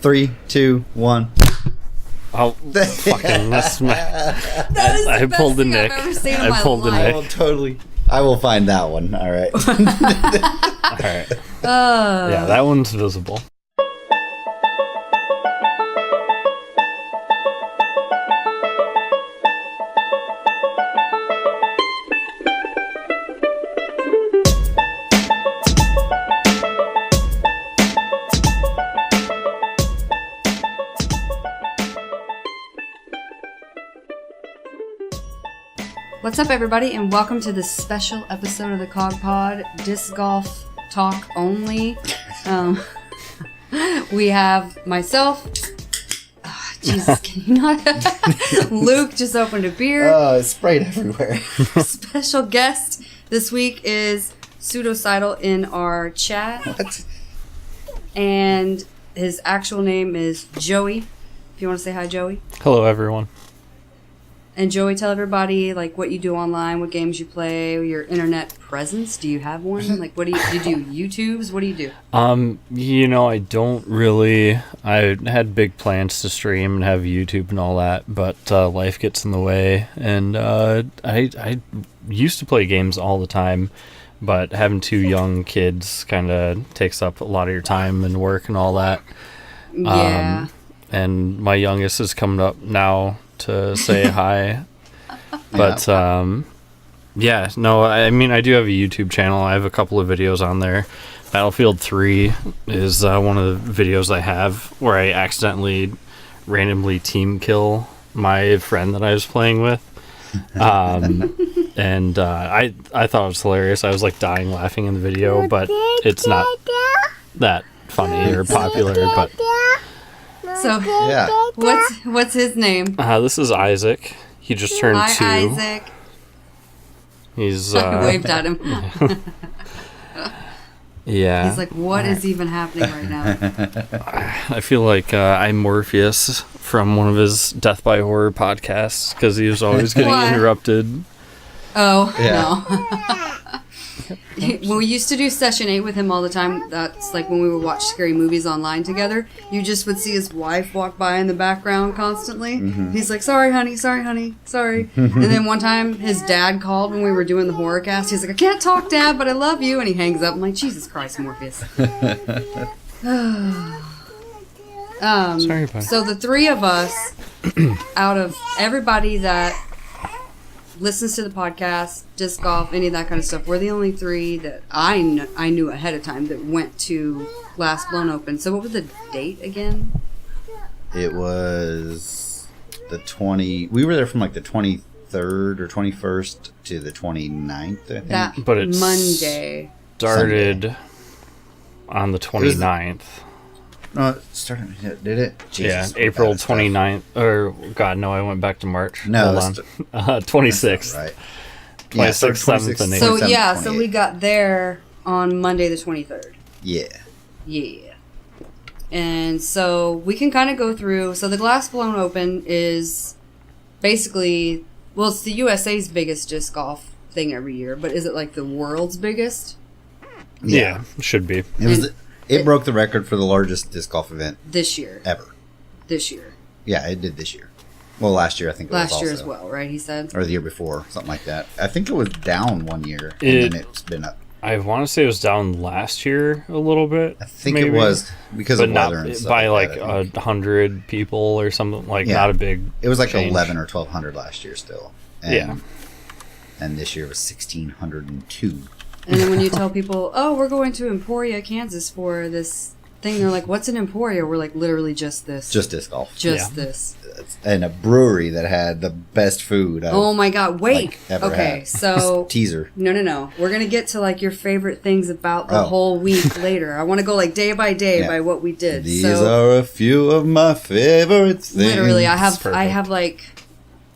3, 2, 1. Oh, fucking that's my... I pulled the Nick. I pulled the Nick. Totally. I will find that one. All right. All right. Yeah, that one's visible. What's up, everybody, and welcome to this special episode of the CoGPod, disc golf talk only. We have myself. Jesus, can you not? Luke just opened a beer. Oh, it's sprayed everywhere. Special guest this week is Pseudocidal in our chat. What? And his actual name is Joey. If you want to say hi, Joey. Hello, everyone. And Joey, tell everybody like what you do online, what games you play, your internet presence. Do you have one? Like, what do you do? YouTubes? What do you do? I don't really. I had big plans to stream and have YouTube and all that, but life gets in the way. And I used to play games all the time, but having two young kids kind of takes up a lot of your time and work and all that. Yeah. And my youngest is coming up now to say hi, but I mean, I do have a YouTube channel. I have a couple of videos on there. Battlefield 3 is one of the videos I have where I accidentally randomly team kill my friend that I was playing with, and I thought it was hilarious. I was like dying laughing in the video, but it's not that funny or popular. But So, Yeah. what's his name? this is Isaac. He just turned 2. Hi, Isaac. He's I waved at him. yeah. He's like, what is even happening right now? I feel like I'm Morpheus from one of his Death by Horror podcasts because he was always getting What? interrupted. Oh, Yeah. no. When we used to do session 8 with him all the time, that's like when we would watch scary movies online together, you just would see his wife walk by in the background constantly. Mm-hmm. He's like, sorry, honey, sorry. And then one time his dad called when we were doing the horror cast. He's like, I can't talk, Dad, but I love you. And he hangs up. I'm like, Jesus Christ, Morpheus. Sorry, bud. So the three of us, out of everybody that listens to the podcast, disc golf, any of that kind of stuff, we're the only three that I knew ahead of time that went to Last Blown Open. So what was the date again? It was the 20... We were there from like the 23rd or 21st to the 29th, I think. That But it's Monday. Started on the 29th. No, it started... Did it? Jesus, Yeah, April that stuff. 29th. Or, God, no, I went back to March. No, Hold on. 26th. Right. 26th, 7th, and 8th. So 27th, yeah, so 28th. we got there on Monday the 23rd. Yeah. Yeah. And so we can kind of go through. So the Glass Blown Open is basically, well, it's the USA's biggest disc golf thing every year, but is it like the world's biggest Yeah, should be. It broke the record for the largest disc golf event this year? ever. This year. Yeah, it did this year. Well, last year I think it was Last year also. as well, right? He said. Or the year before, something like that. I think it was down one year, and then it's been up. I want to say it was down last year a little bit. I think maybe. it was because But of not weather and stuff by like that, I think. 100 people or something. Like, Yeah. not a big It was like change. 11 or 1,200 last year still. And, Yeah. And this year was 1,602. And then when you tell people, oh, we're going to Emporia, Kansas for this thing, they're like, what's an Emporia? We're like, literally just this. Just disc golf. Just Yeah. this. And a brewery that had the best food. I've, Oh my God, wait. like, ever Okay, had. so. Teaser. No. We're going to get to like your favorite things about the Oh. whole week later. I want to go like day by day Yeah. by what we did. These so are a few of my favorite things. literally, I That's have perfect. like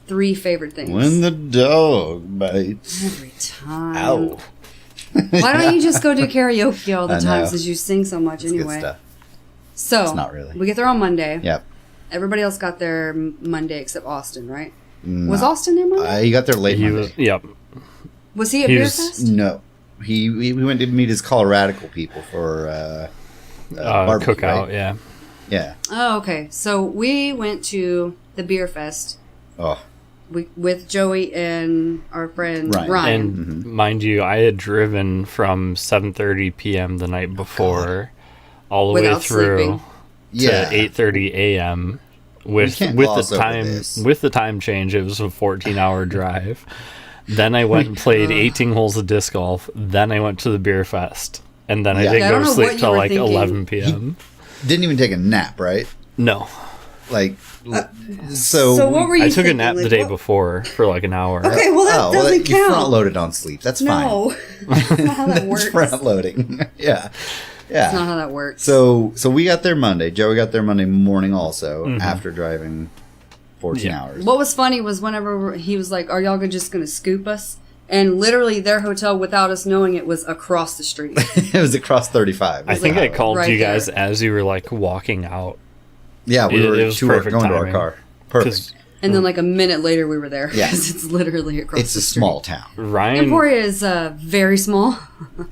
3 favorite things. When the dog bites. Every time. Ow. Why don't you just go do karaoke all the I time know. since you sing so much It's anyway? good stuff. So It's not really. we get there on Monday. Yep. Everybody else got there Monday except Austin, right? No. Was Austin there Monday? He got there late He Monday. was, yep. Was he at he Beer was- Fest? No. We went to meet his Colorado people for barbecue, Cookout, right? yeah. Yeah. Oh, okay. So we went to the beer fest Oh, with Joey and our friend Ryan. Ryan. And mind you, I had driven from 7:30 p.m. the night before all the way Without through sleeping. to yeah. 8:30 a.m. with can't with gloss the over time this. with the time change. It was a 14-hour drive. Then I went and played 18 holes of disc golf. Then I went to the beer fest, and then I Yeah. didn't Yeah, I go don't to know sleep what you till were like thinking. 11 p.m. Didn't even take a nap, right? No, Like, So what were you I took a thinking? nap Like, the day what- before for like an hour. Okay, well that doesn't you count. front loaded on sleep. That's fine. No, that's not how that works. Front loading. Yeah. That's not Yeah. how that works. So we got there Monday. Joey got there Monday morning also after driving 14 Yeah. hours. What was funny was whenever he was like, "Are y'all just gonna scoop us?" And literally, their hotel, without us knowing it, was across the street. It was across 35. I think I called Right you guys there. as you were like walking out. Yeah, we It- were it was going perfect to our timing. car. 'Cause Perfect. And then, like a minute later, we were there. Yeah. Because it's literally across It's the a street. small town. Ryan, Emporia is very small.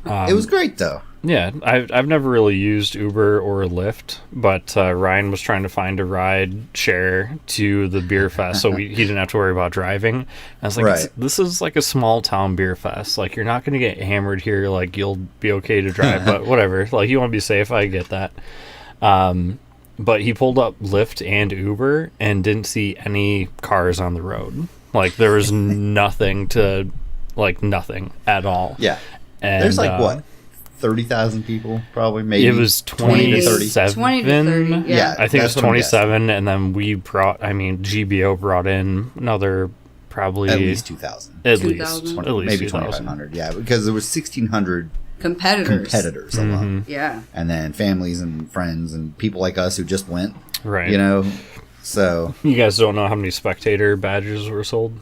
It was great though. yeah, I've never really used Uber or Lyft, but Ryan was trying to find a ride share to the beer fest, so he didn't have to worry about driving. I was like, Right. this is like a small town beer fest. Like, you're not going to get hammered here. Like, you'll be okay to drive, but whatever. Like, you want to be safe. I get that. But he pulled up Lyft and Uber and didn't see any cars on the road. Like, there was nothing at all. Yeah. And, There's like what? 30,000 people probably maybe. It was 20 to 27. 20 to 30. Yeah. Yeah. I think it That's was what I'm guessing. 27, and then GBO brought in another probably At least 2,000. at 2,000. least at least Maybe 2,000. 2,500. Yeah, because there was 1,600 Competitors. competitors alone. Yeah. And then families and friends and people like us who just went, Right. you know. So You guys don't know how many spectator badges were sold?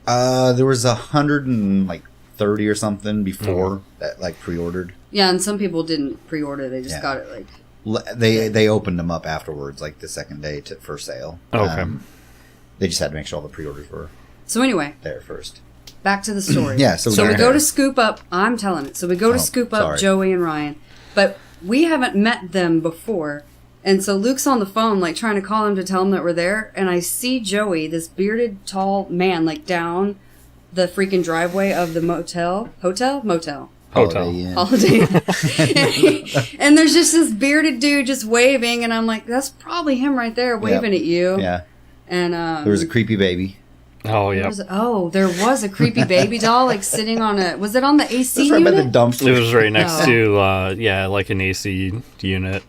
there was 130 or something before that like pre-ordered. Yeah, and some people didn't pre-order. They just Yeah. got it like... They opened them up afterwards, like the second day for sale. Okay. They just had to make sure all the pre-orders were So anyway, there first. back to the story. Yeah, so we we're go there. to scoop up. I'm telling it. So we go to Oh, scoop up sorry. Joey and Ryan, but we haven't met them before. And so Luke's on the phone, like trying to call him to tell him that we're there. And I see Joey, this bearded, tall man, like down the freaking driveway of the motel. Hotel. Holiday Inn. Holiday. And there's just this bearded dude just waving, and I'm like, that's probably him right there waving at you. Yeah. And There was a creepy baby. Oh, There yeah. was a creepy baby doll like sitting on a. Was it on the AC That's right by unit? the dumpster. It was right next Oh. to, like an AC unit.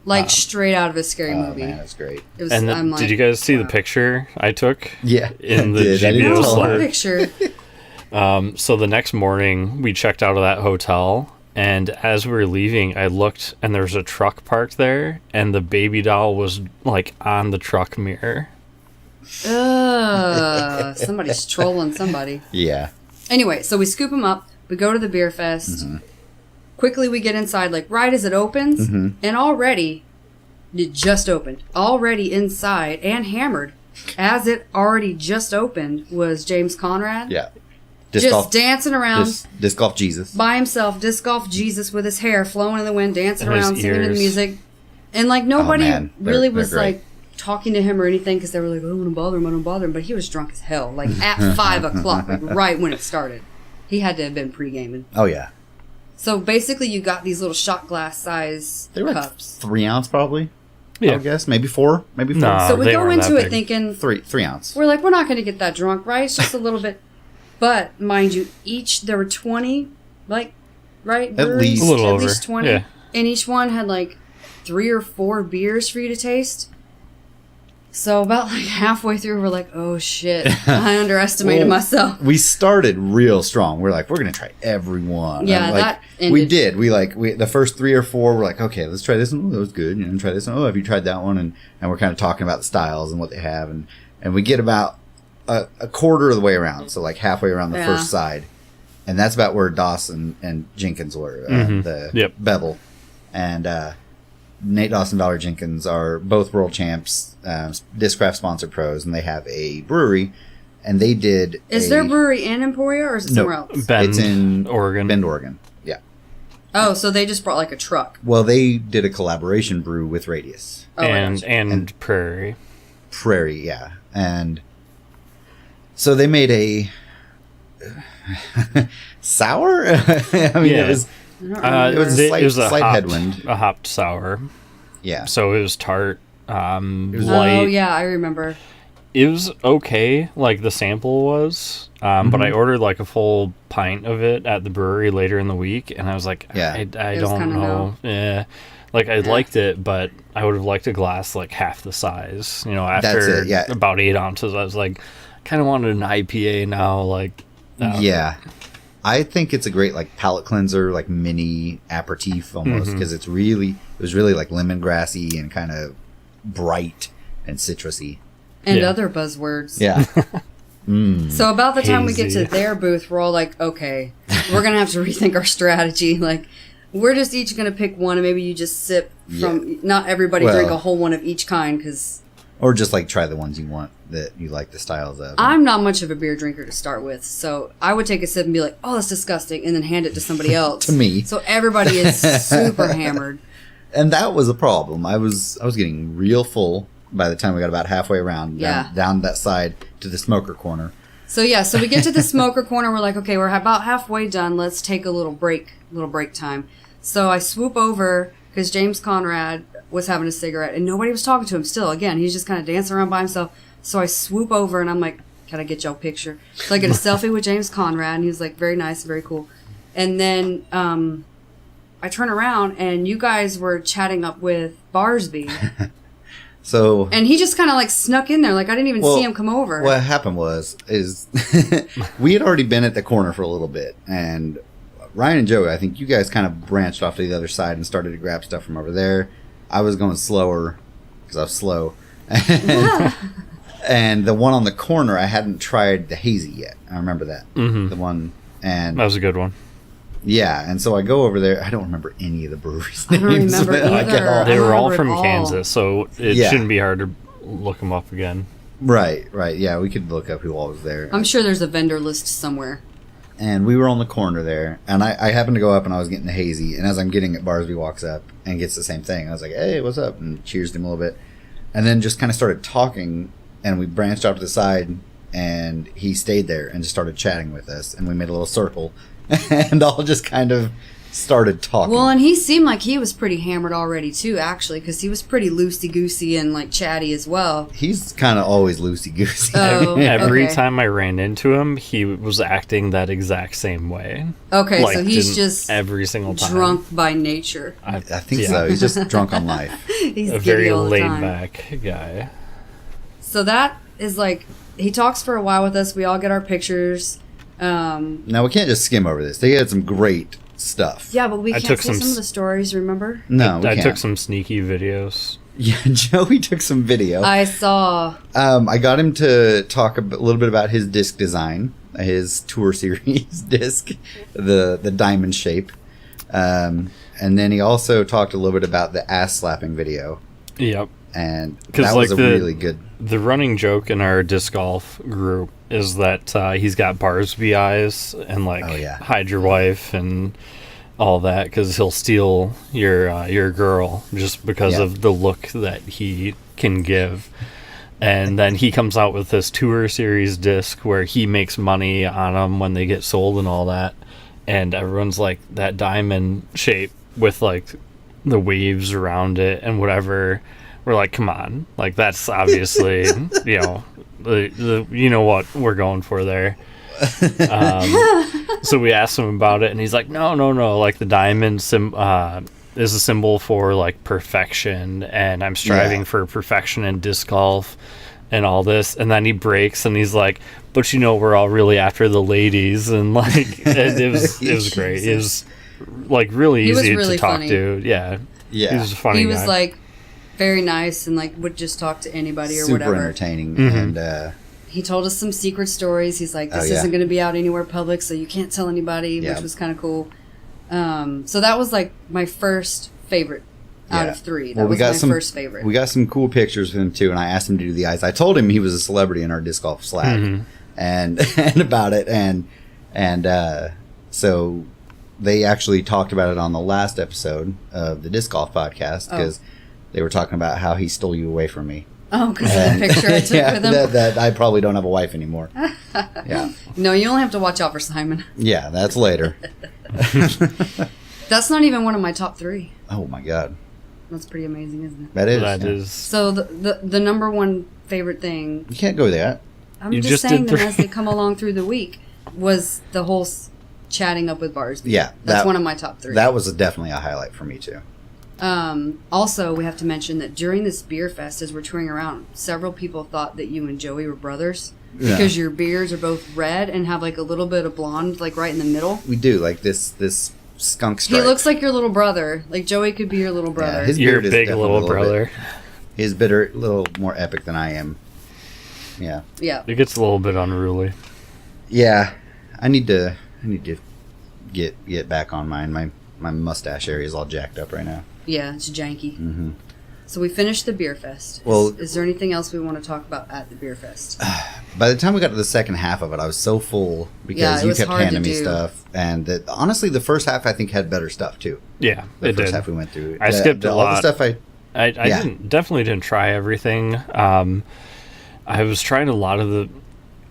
Like straight out of a scary Oh movie. man, that's great. It was. And then, I'm like, did you guys see the wow. picture I took? Yeah. In the I did. I didn't GBO Oh, tell Slack. her. picture. So the next morning, we checked out of that hotel, and as we were leaving, I looked, and there was a truck parked there, and the baby doll was, like, on the truck mirror. Ugh, somebody's trolling somebody. Yeah. Anyway, so we scoop him up. We go to the beer fest. Quickly, we get inside, like right as it opens, and already it just opened. Already inside and hammered, as it already just opened, was James Conrad. Yeah. Just dancing around Disc golf Jesus. by himself, disc golf Jesus with his hair flowing in the wind, dancing And his around, singing the ears. music, and like nobody man. really They're was great. like talking to him or anything because they were like, "I don't want to bother him, I don't bother him," but he was drunk as hell, like at 5 o'clock, like right when it started. He had to have been pre-gaming. Oh yeah. So basically, you got these little shot glass size They were like cups. 3 ounce probably. Yeah. I guess maybe 4. Maybe 4. Nah. So we they go weren't into that it big. thinking 3 ounce. we're like, we're not going to get that drunk, right? It's just a little bit. But mind you, there were 20, like, right? breweries? least. A little At over, least 20. yeah. And each one had like 3 or 4 beers for you to taste. So about like halfway through, we're like, oh shit, I underestimated Well, myself. We started real strong. We're like, we're gonna try every one. Yeah, And, like, that we ended. did. We the first 3 or 4 were like, okay, let's try this one. Oh, that was good. You know, try this one. Oh, have you tried that one? And we're kind of talking about the styles and what they have, and we get about a quarter of the way around, so like halfway around the Yeah. first side, and that's about where Dawson and Jenkins were. The Yep. Bevel and Nate Dawson, Dollar Jenkins are both world champs, Discraft sponsor pros, and they have a brewery. And they did. Is their brewery in Emporia or is it No. somewhere else? Bend, It's in Oregon. Bend, Oregon. Yeah. Oh, so they just brought like a truck. Well, they did a collaboration brew with Radius. Oh, and Prairie. Prairie, yeah. And so they made a sour? I mean, Yeah. it was It was a slight hopped, headwind. a hopped sour. Yeah. So it was tart, was light. Oh, yeah, I remember. It was okay, like the sample was, but I ordered like a full pint of it at the brewery later in the week, and I was like, Yeah. I It was don't kinda know. Yeah. Like, I liked it, but I would have liked a glass like half the size. You know, after That's it, yeah. about 8 ounces, I was like, kind of wanted an IPA now. Like, Yeah. I think it's a great like palate cleanser, like mini aperitif almost, because it was really like lemongrassy and kind of bright and citrusy. And Yeah. other buzzwords. Yeah. So about the time we get Hazy. to their booth, we're all like, okay, we're going to have to rethink our strategy. Like, we're just each going to pick one, and maybe you just sip from, not everybody Well- drink a whole one of each kind, because Or just like try the ones you want that you like the styles of. I'm not much of a beer drinker to start with. So I would take a sip and be like, oh, that's disgusting, and then hand it to somebody else. To me. So everybody is super hammered. And that was a problem. I was getting real full by the time we got about halfway around down that side to the smoker corner. So yeah, so we get to the smoker corner. We're like, okay, we're about halfway done. Let's take a little break time. So I swoop over because James Conrad was having a cigarette and nobody was talking to him still. Again, he's just kind of dancing around by himself. So I swoop over and I'm like, can I get y'all a picture? So I get a selfie with James Conrad, and he was like, very nice, very cool. And then I turn around and you guys were chatting up with Barsby. So And he just kind of like snuck in there. Like I didn't even see him come over. What happened is we had already been at the corner for a little bit, and Ryan and Joey, I think you guys kind of branched off to the other side and started to grab stuff from over there. I was going slower because I was slow. And the one on the corner, I hadn't tried the hazy yet. I remember that. The one, and that was a good one. yeah, and so I go over there. I don't remember any of the breweries' I don't names. remember like, at either. all. They I were all remember from it all. Kansas, so it Yeah. shouldn't be hard to look them up again. Right. Yeah, we could look up who all was there. I'm sure there's a vendor list somewhere. And we were on the corner there, and I happened to go up, and I was getting the hazy, and as I'm getting it, Barsby walks up and gets the same thing. I was like, hey, what's up? And cheersed him a little bit. And then just kind of started talking, and we branched off to the side, and he stayed there and just started chatting with us, and we made a little circle, and all just kind of started talking. Well, and he seemed like he was pretty hammered already too, actually, because he was pretty loosey-goosey and like chatty as well. He's kind of always loosey-goosey. Oh, Every okay. time I ran into him, he was acting that exact same way. Okay, Like, so he's didn't- just every single time. drunk by nature. I think so. He's just drunk on life. He's A giddy very all the laid time. back guy. So that is like he talks for a while with us. We all get our pictures. Now, we can't just skim over this. They had some great stuff. Yeah, but we I can't took say some some of the stories. Remember? No, we I can't. took some sneaky videos. Yeah, Joey took some video. I saw. I got him to talk a little bit about his disc design, his tour series disc, the diamond shape. And then he also talked a little bit about the ass slapping video. Yep. And 'Cause, that was like, a the- really good... The running joke in our disc golf group is that he's got Barsby eyes and like Oh, yeah. hide your wife and all that because he'll steal your girl just because Yeah. of the look that he can give. And then he comes out with this tour series disc where he makes money on them when they get sold and all that. And everyone's like, that diamond shape with like the waves around it and whatever. We're like, come on, like that's obviously, you know what we're going for there. So we asked him about it, and he's like, no, like the diamond is a symbol for like perfection, and I'm striving Yeah. for perfection in disc golf and all this. And then he breaks, and he's like, but we're all really after the ladies, and like it was great. It was like really He was easy really to talk funny. to. Yeah, Yeah. he was a funny He was guy. like very nice and like would just talk to anybody or super whatever. entertaining. Mm-hmm. And He told us some secret stories. He's like, this Oh, yeah. isn't going to be out anywhere public, so you can't tell anybody, Yeah. which was kind of cool. So that was like my first favorite out Yeah. of three. That Well, we was got my some- first favorite. we got some cool pictures of him, too, and I asked him to do the eyes. I told him he was a celebrity in our disc golf Slack Mm-hmm. and about it. And so they actually talked about it on the last episode of the Disc Golf podcast because they were talking about how he stole you away from me. Oh, because of the picture I took with him? That I probably don't have a wife anymore. Yeah. No, you only have to watch out for Simon. Yeah, that's later. That's not even one of my top 3. Oh, my God. That's pretty amazing, isn't it? That is. That yeah. is. So the number one favorite thing, You can't go that. I'm You just just saying did them as they come along through the week, was the whole chatting up with Barsby. Yeah. That's one of my top 3. That was definitely a highlight for me, too. Also, we have to mention that during this beer fest, as we're touring around, several people thought that you and Joey were brothers because your beards are both red and have like a little bit of blonde, like right in the middle. We do, like this skunk stripe. He looks like your little brother. Like Joey could be your little brother. Yeah, his Your beard is big definitely little a brother. His bitter, a little more epic than I am. Yeah. Yeah. It gets a little bit unruly. Yeah. I need to get back on mine. My mustache area is all jacked up right now. Yeah, it's janky. Mm-hmm. So we finished the beer fest. Well- is there anything else we want to talk about at the beer fest? By the time we got to the second half of it, I was so full because Yeah, it you was kept hard to handing me do. stuff, and honestly, the first half I think had better stuff too. Yeah, The it first did. half we went through, I skipped a all lot. the stuff I Yeah. definitely didn't try everything. I was trying a lot of the.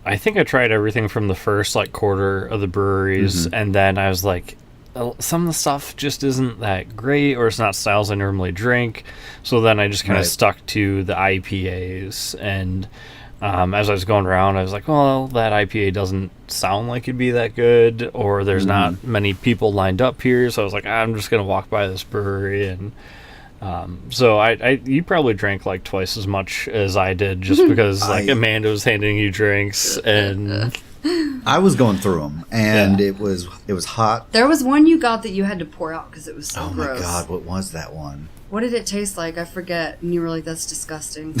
I think I tried everything from the first like quarter of the breweries, Mm-hmm. and then I was like, some of the stuff just isn't that great, or it's not styles I normally drink. So then I just kind of Right. stuck to the IPAs, and as I was going around, I was like, well, that IPA doesn't sound like it'd be that good, or there's not many people lined up here. So I was like, I'm just gonna walk by this brewery, and so you probably drank like twice as much as I did, just because like Amanda was handing you drinks, and I was going through them, and Yeah. it was hot. There was one you got that you had to pour out because it was so Oh gross. my God, what was that one? What did it taste like? I forget. And you were like, that's disgusting.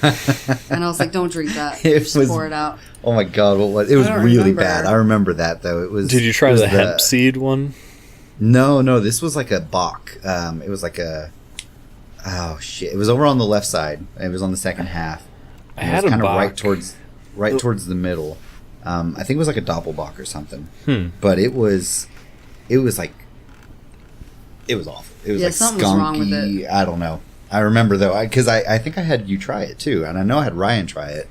And I was like, don't drink that. It Just was- pour it out. Oh my God, what was it? Was I don't really remember. bad. I remember that though. It was. did you try it was the hemp seed one? No, this was like a Bach. It was like a. Oh shit! It was over on the left side. It was on the second half. I It had was a kind of Bach. right towards the middle. I think it was like a Doppelbock or something. Hmm. But it was like, it was awful. It was Yeah, like something was wrong with skunky. I don't know. I remember though, because I think I had you try it too, and I know I had Ryan try it,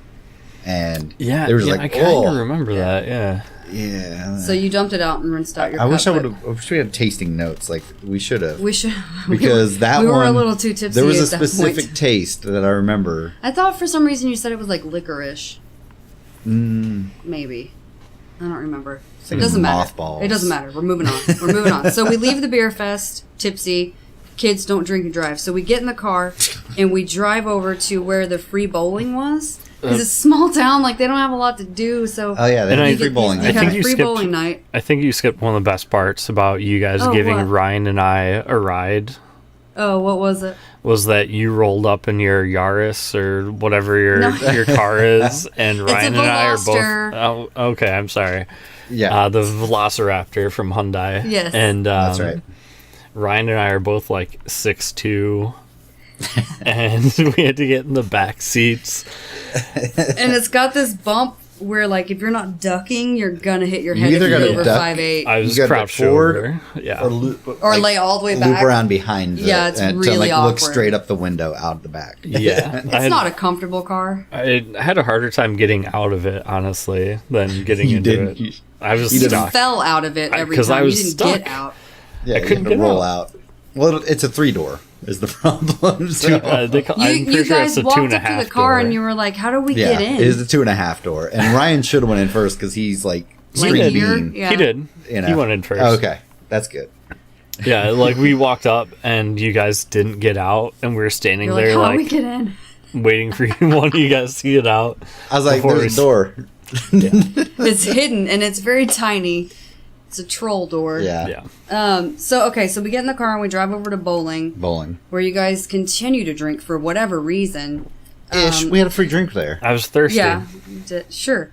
and Yeah, they were just I like, kind oh, of remember that. Yeah. yeah. So you dumped it out and rinsed out your I wish cup, I would but have. I wish we had tasting notes. Like we should have. We should. Because that we were a one, little too tipsy. There was a at that specific point. taste that I remember. I thought for some reason you said it was like licorice. Maybe. I don't remember. like It doesn't matter. mothballs. It doesn't matter. We're moving on. We're moving on. So we leave the beer fest tipsy. Kids don't drink and drive. So we get in the car and we drive over to where the free bowling was. Because it's a small town, like they don't have a lot to do. So Oh yeah, they And had I- free bowling. They I had think a you free skipped- bowling night. I think you skipped one of the best parts about you guys Oh, giving what? Ryan and I a ride. Oh, what was it? Was that you rolled up in your Yaris or whatever your No. your car is, and It's a Ryan and I are Veloster. both. Oh, okay. I'm sorry. Yeah, The Velociraptor from Hyundai. Yes. And that's right. Ryan and I are both like 6'2", and we had to get in the back seats. And it's got this bump where, like, if you're not ducking, you're gonna hit your head either if you're gotta over duck- 5'8". I was You gotta crouched forward over. Yeah. Or, loop, Or lay all the way back. Loop around behind. Yeah, it's to really like look awkward. straight up the window out the back. Yeah. It's not a comfortable car. I had a harder time getting out of it, honestly, than getting You into didn't- it. you- I was you You didn't- stuck. fell out of it every 'cause I time. was You didn't stuck. get out. Yeah, you couldn't had to get roll out. out. Well, it's a 3-door is the problem. So. I'm You, pretty you sure guys it's a walked 2.5 up to the car door. and you were like, "How do we Yeah, get in?" it is the 2.5 door, and Ryan should have went in first because he's like He string did. bean. Yeah. He did. You know. He went in first. Oh, okay, that's good. Yeah, like we walked up and you guys didn't get out, and we were standing You're like, there "How do we like get in?" waiting for one of you guys to get out. I was like, Before "There's a we- door." It's hidden and it's very tiny. It's a troll door. Yeah, Yeah. So we get in the car and we drive over to bowling, bowling. where you guys continue to drink for whatever reason. Ish. We had a free drink there. I was thirsty. Yeah, sure.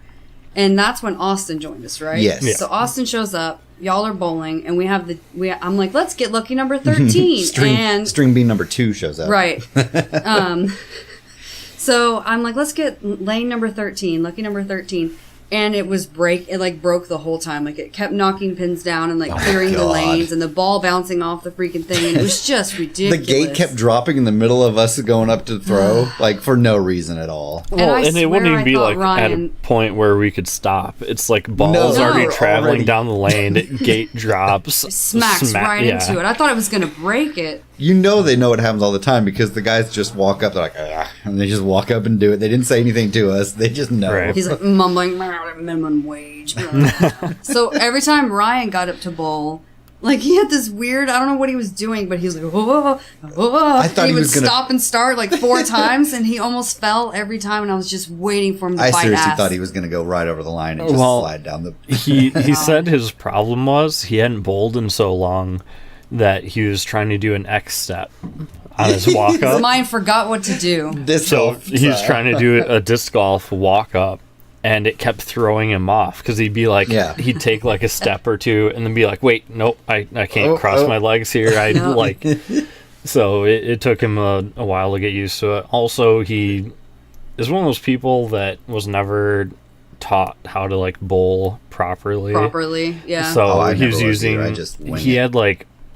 And that's when Austin joined us, right? Yes. Yeah. So Austin shows up. Y'all are bowling, and we have I'm like, let's get lucky number 13. and String bean number 2 shows up. right. So I'm like, let's get lane number 13, lucky number 13. And it broke the whole time. Like, it kept knocking pins down and, like, clearing the lanes, and the ball bouncing off the freaking thing, and it was just ridiculous. The gate kept dropping in the middle of us going up to throw, like, for no reason at all. Well, and it wouldn't even be, like, at a point where we could stop. It's like balls already traveling down the lane, gate drops. Smacks right into it. I thought it was going to break it. You know they know it happens all the time because the guys just walk up, they're like, and they just walk up and do it. They didn't say anything to us. They just know. Right. He's like mumbling, minimum wage. So every time Ryan got up to bowl, like, he had this weird, I don't know what he was doing, but he was like, I thought he would was gonna stop and start like 4 times, and he almost fell every time, and I was just waiting for him to bite I seriously ass. thought he was going to go right over the line and just slide down the... He said his problem was he hadn't bowled in so long that he was trying to do an X step on his walk up. His mind forgot what to do. So he was trying to do a disc golf walk up, and it kept throwing him off because he'd be like, he'd take like a step or two and then be like, wait, nope, I can't cross my legs here. So it took him a while to get used to it. Also, he is one of those people that was never taught how to like bowl properly. Yeah. So he was using,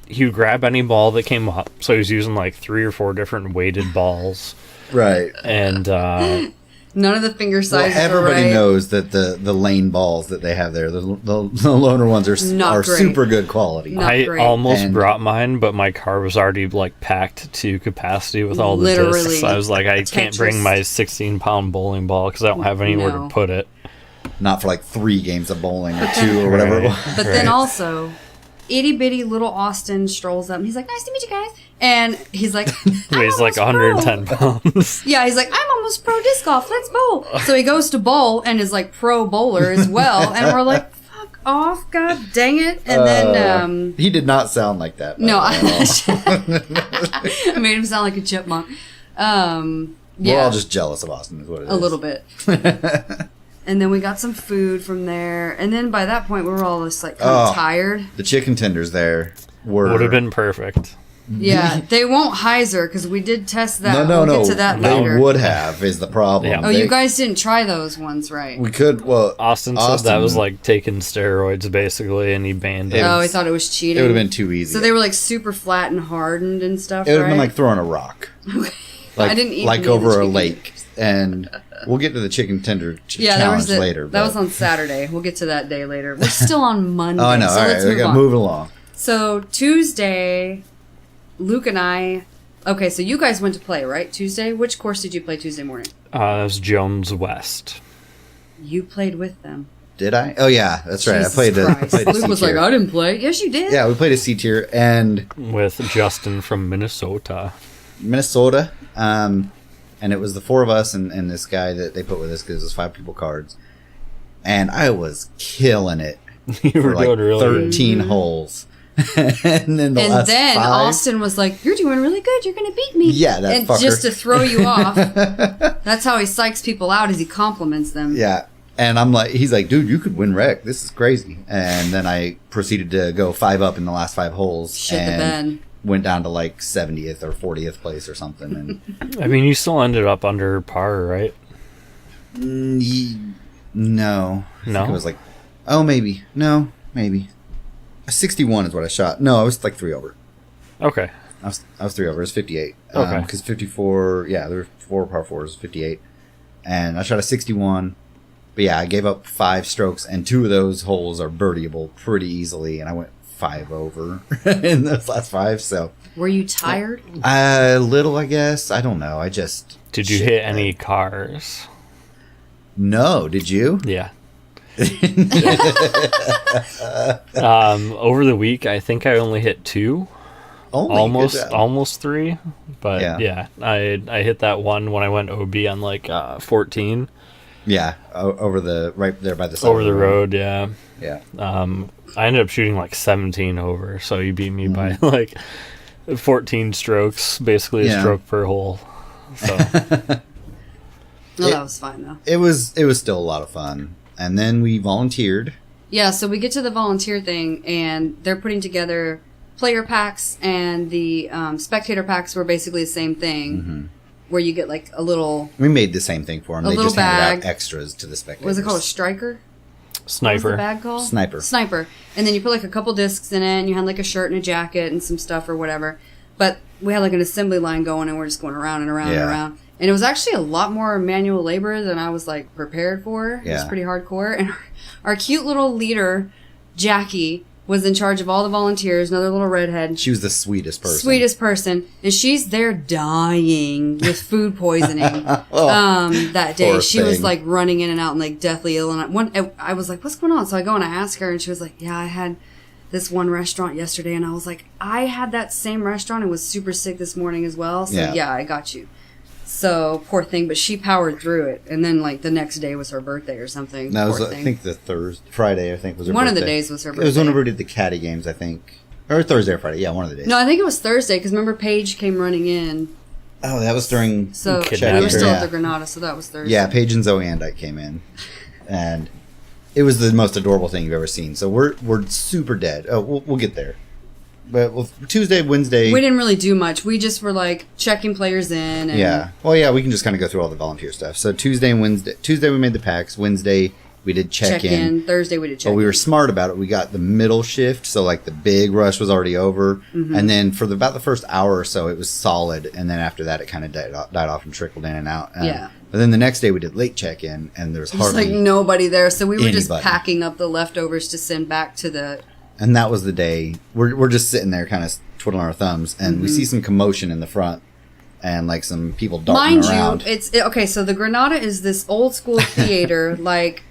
he would grab any ball that came up. So he was using like 3 or 4 different weighted balls. Right. And none of the finger sizes everybody are right. knows that the lane balls that they have there, the loaner ones are super good quality. I almost brought mine, but my car was already like packed to capacity with all the discs. I was like, I can't bring my 16-pound bowling ball because I don't have anywhere to put it. Not for like 3 games of bowling or 2 or whatever it was. But then also, itty bitty little Austin strolls up and he's like, nice to meet you guys. And he's like, weighs like 110 pounds. Yeah, he's like, I'm almost pro disc golf. Let's bowl. So he goes to bowl and is like pro bowler as well. And we're like, fuck off, god dang it. And then he did not sound like that. No, I made him sound like a chipmunk. We're all just jealous of Austin, is what it is. A little bit. And then we got some food from there. And then by that point, we were all just like kind of tired. The chicken tenders there would have been perfect. Yeah, they won't Heiser because we did test that. No. We'll get to that later. They would have is the problem. Yeah. Oh, you guys didn't try those ones, right? We could. Well, Austin said that was like taking steroids basically, and he banned it. Oh, he thought it was cheating. It would have been too easy. So they were like super flat and hardened and stuff. It would have been like throwing a rock. Okay. Like, I didn't eat like over a lake. And we'll get to the chicken tender challenge later. That was on Saturday. We'll get to that day later. We're still on Monday. Oh, I know. So all right, we got to move along. So Tuesday, Luke and I. Okay, so you guys went to play, right? Tuesday. Which course did you play Tuesday morning? That was Jones West. You played with them. Did I? Oh yeah, that's right. Jesus I played a Luke was like, I didn't play. Yes, you did. Yeah, we played a C tier and with Justin from Minnesota. And it was the 4 of us and this guy that they put with us because it was 5 people cards. And I was killing it. You were like doing really 13 holes. and then Austin was like, you're doing really good. You're going to beat me. Yeah, that and fucker. just to throw you off. That's how he psychs people out, is he compliments them. Yeah. And I'm like, he's like, dude, you could win rec. This is crazy. And then I proceeded to go 5 up in the last 5 holes. Shit the bed. Went down to like 70th or 40th place or something. And I mean, you still ended up under par, right? No. No? I think it was like, maybe. No, maybe. 61 is what I shot. No, I was like 3 over. Okay. I was 3 over. It was 58. Okay. Because 54, there were 4 par 4s, 58. And I shot a 61. But yeah, I gave up 5 strokes, and 2 of those holes are birdieable pretty easily, and I went 5 over in those last 5. So were you tired? A little, I guess. I don't know. Did you hit any cars? No. Did you? Yeah. Over the week, I think I only hit 2. Almost 3. But yeah, I hit that one when I went OB on like 14. Yeah, right there by the side over the road. Yeah. Yeah. I ended up shooting like 17 over, so you beat me by like 14 strokes, basically a stroke per hole. So that was fine though. It was still a lot of fun. And then we volunteered. Yeah, so we get to the volunteer thing, and they're putting together player packs, and the spectator packs were basically the same thing. Mm-hmm. Where you get like a little... We made the same thing for them. They just handed out extras to the spectators. Was it called a striker? What was the bag called? Sniper. And then you put like a couple discs in it, and you had like a shirt and a jacket and some stuff or whatever. But we had like an assembly line going, and we're just going around and around and around. And it was actually a lot more manual labor than I was like prepared for. Yeah. It was pretty hardcore. And our cute little leader, Jackie, was in charge of all the volunteers, another little redhead. She was the sweetest person. And she's there dying with food poisoning that day. She was like running in and out and like deathly ill. And I was like, what's going on? So I go and I ask her, and she was like, yeah, I had this one restaurant yesterday. And I was like, I had that same restaurant and was super sick this morning as well. So yeah I got you. So, poor thing, but she powered through it. And then, like, the next day was her birthday or something. That was, I think, Friday, I think, was her birthday. One of the days was her birthday. It was whenever we did the Caddy games, I think. Or Thursday or Friday. Yeah, one of the days. No, I think it was Thursday, because remember Paige came running in. Oh, that was during... So, we were still at the Granada, so that was Thursday. Yeah, Paige and Zoe Andike came in. And it was the most adorable thing you've ever seen. So, we're super dead. Oh, we'll get there. But Tuesday, Wednesday... We didn't really do much. We just were, like, checking players in. And yeah. Well, yeah, we can just kind of go through all the volunteer stuff. So Tuesday and Wednesday... Tuesday, we made the packs. Wednesday, we did check-in. Thursday, we did check-in. But we were smart about it. We got the middle shift, so, like, the big rush was already over. Mm-hmm. And then for about the first hour or so, it was solid. And then after that, it kind of died off and trickled in and out. Yeah. But then the next day, we did late check-in, and there was hardly... like, nobody there. So we were just packing up the leftovers to send back to the... And that was the day we're just sitting there kind of twiddling our thumbs, and we see some commotion in the front and like some people darting around. Mind you, okay, so the Granada is this old school theater, like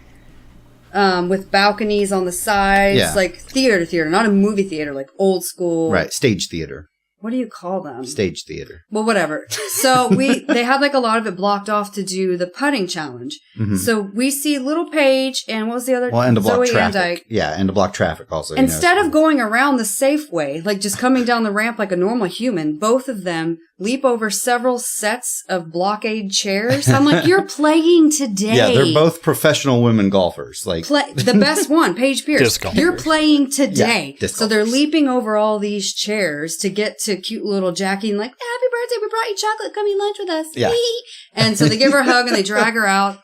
with balconies on the sides, like theater, not a movie theater, like old school. Right, stage theater. What do you call them? Stage theater. Well, whatever. So they had like a lot of it blocked off to do the putting challenge. Mm-hmm. So we see little Paige and what was the other? Well, and to block traffic. Yeah, and to block traffic also. Instead of going around the safe way, like just coming down the ramp like a normal human, both of them leap over several sets of blockade chairs. I'm like, you're playing today. Yeah, they're both professional women golfers. Like the best one, Paige Pierce. You're playing today. Yeah, so they're leaping over all these chairs to get to cute little Jackie and like, happy birthday, we brought you chocolate, come eat lunch with us. Yeah. And so they give her a hug and they drag her out.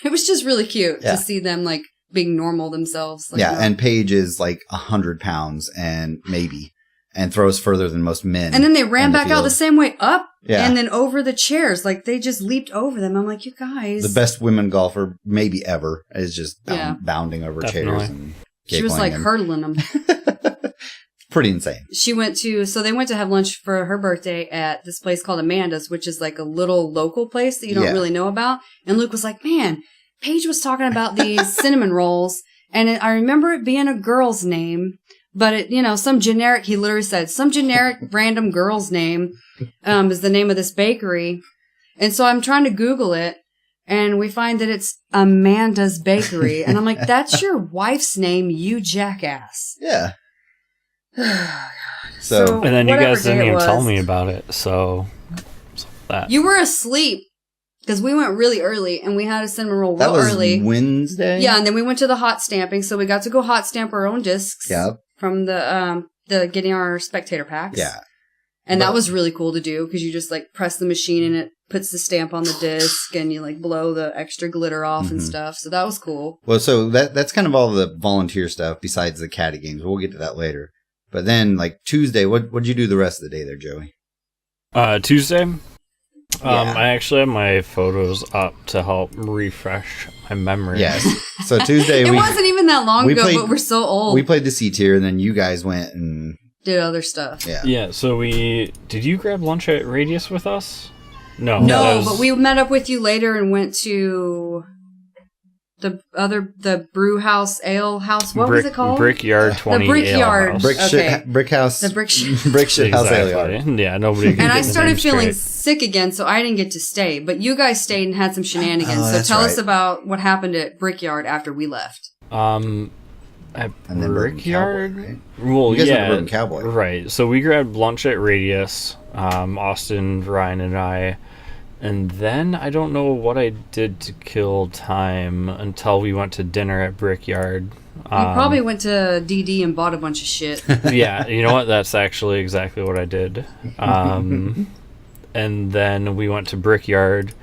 It was just really cute to see them like being normal themselves. Like, and Paige is like 100 pounds and throws further than most men. And then they ran back out the same way up and then over the chairs. Like they just leaped over them. I'm like, you guys. The best women golfer maybe ever is just bounding over chairs. And she was like hurdling them. Pretty insane. They went to have lunch for her birthday at this place called Amanda's, which is like a little local place that you don't really know about. And Luke was like, man, Paige was talking about these cinnamon rolls. And I remember it being a girl's name, but he literally said some generic random girl's name, is the name of this bakery. And so I'm trying to Google it. And we find that it's Amanda's Bakery. And I'm like, that's your wife's name, you jackass. Yeah. So and then you guys didn't even tell me about it, so that you were asleep because we went really early and we had a cinnamon roll real early. That was Wednesday. Yeah, and then we went to the hot stamping, so we got to go hot stamp our own discs. Yep. From the getting our spectator packs. Yeah, and that was really cool to do because you just like press the machine and it puts the stamp on the disc and you like blow the extra glitter off and stuff. So that was cool. Well, so that's kind of all the volunteer stuff besides the caddy games. We'll get to that later. But then, like, Tuesday, what'd you do the rest of the day there, Joey? Tuesday? I actually have my photos up to help refresh my memory. Yes. So Tuesday, it wasn't even that long ago, but we're so old. We played the C tier, and then you guys went and did other stuff. Yeah. Yeah, so did you grab lunch at Radius with us? No. No, but we met up with you later and went to... the brew house, ale house. What was it called? Brickyard 20 The Brickyard. Brick house. The brick shit house ale yard. Yeah, nobody can And get I started feeling straight. sick again, so I didn't get to stay. But you guys stayed and had some shenanigans. So tell us about what happened at Brickyard after we left. At Brickyard? Cowboy, right? Well, you guys went to Bourbon Cowboy. Right. So we grabbed lunch at Radius, Austin, Ryan, and I. And then I don't know what I did to kill time until we went to dinner at Brickyard. You probably went to DD and bought a bunch of shit. Yeah, you know what? That's actually exactly what I did. And then we went to Brickyard,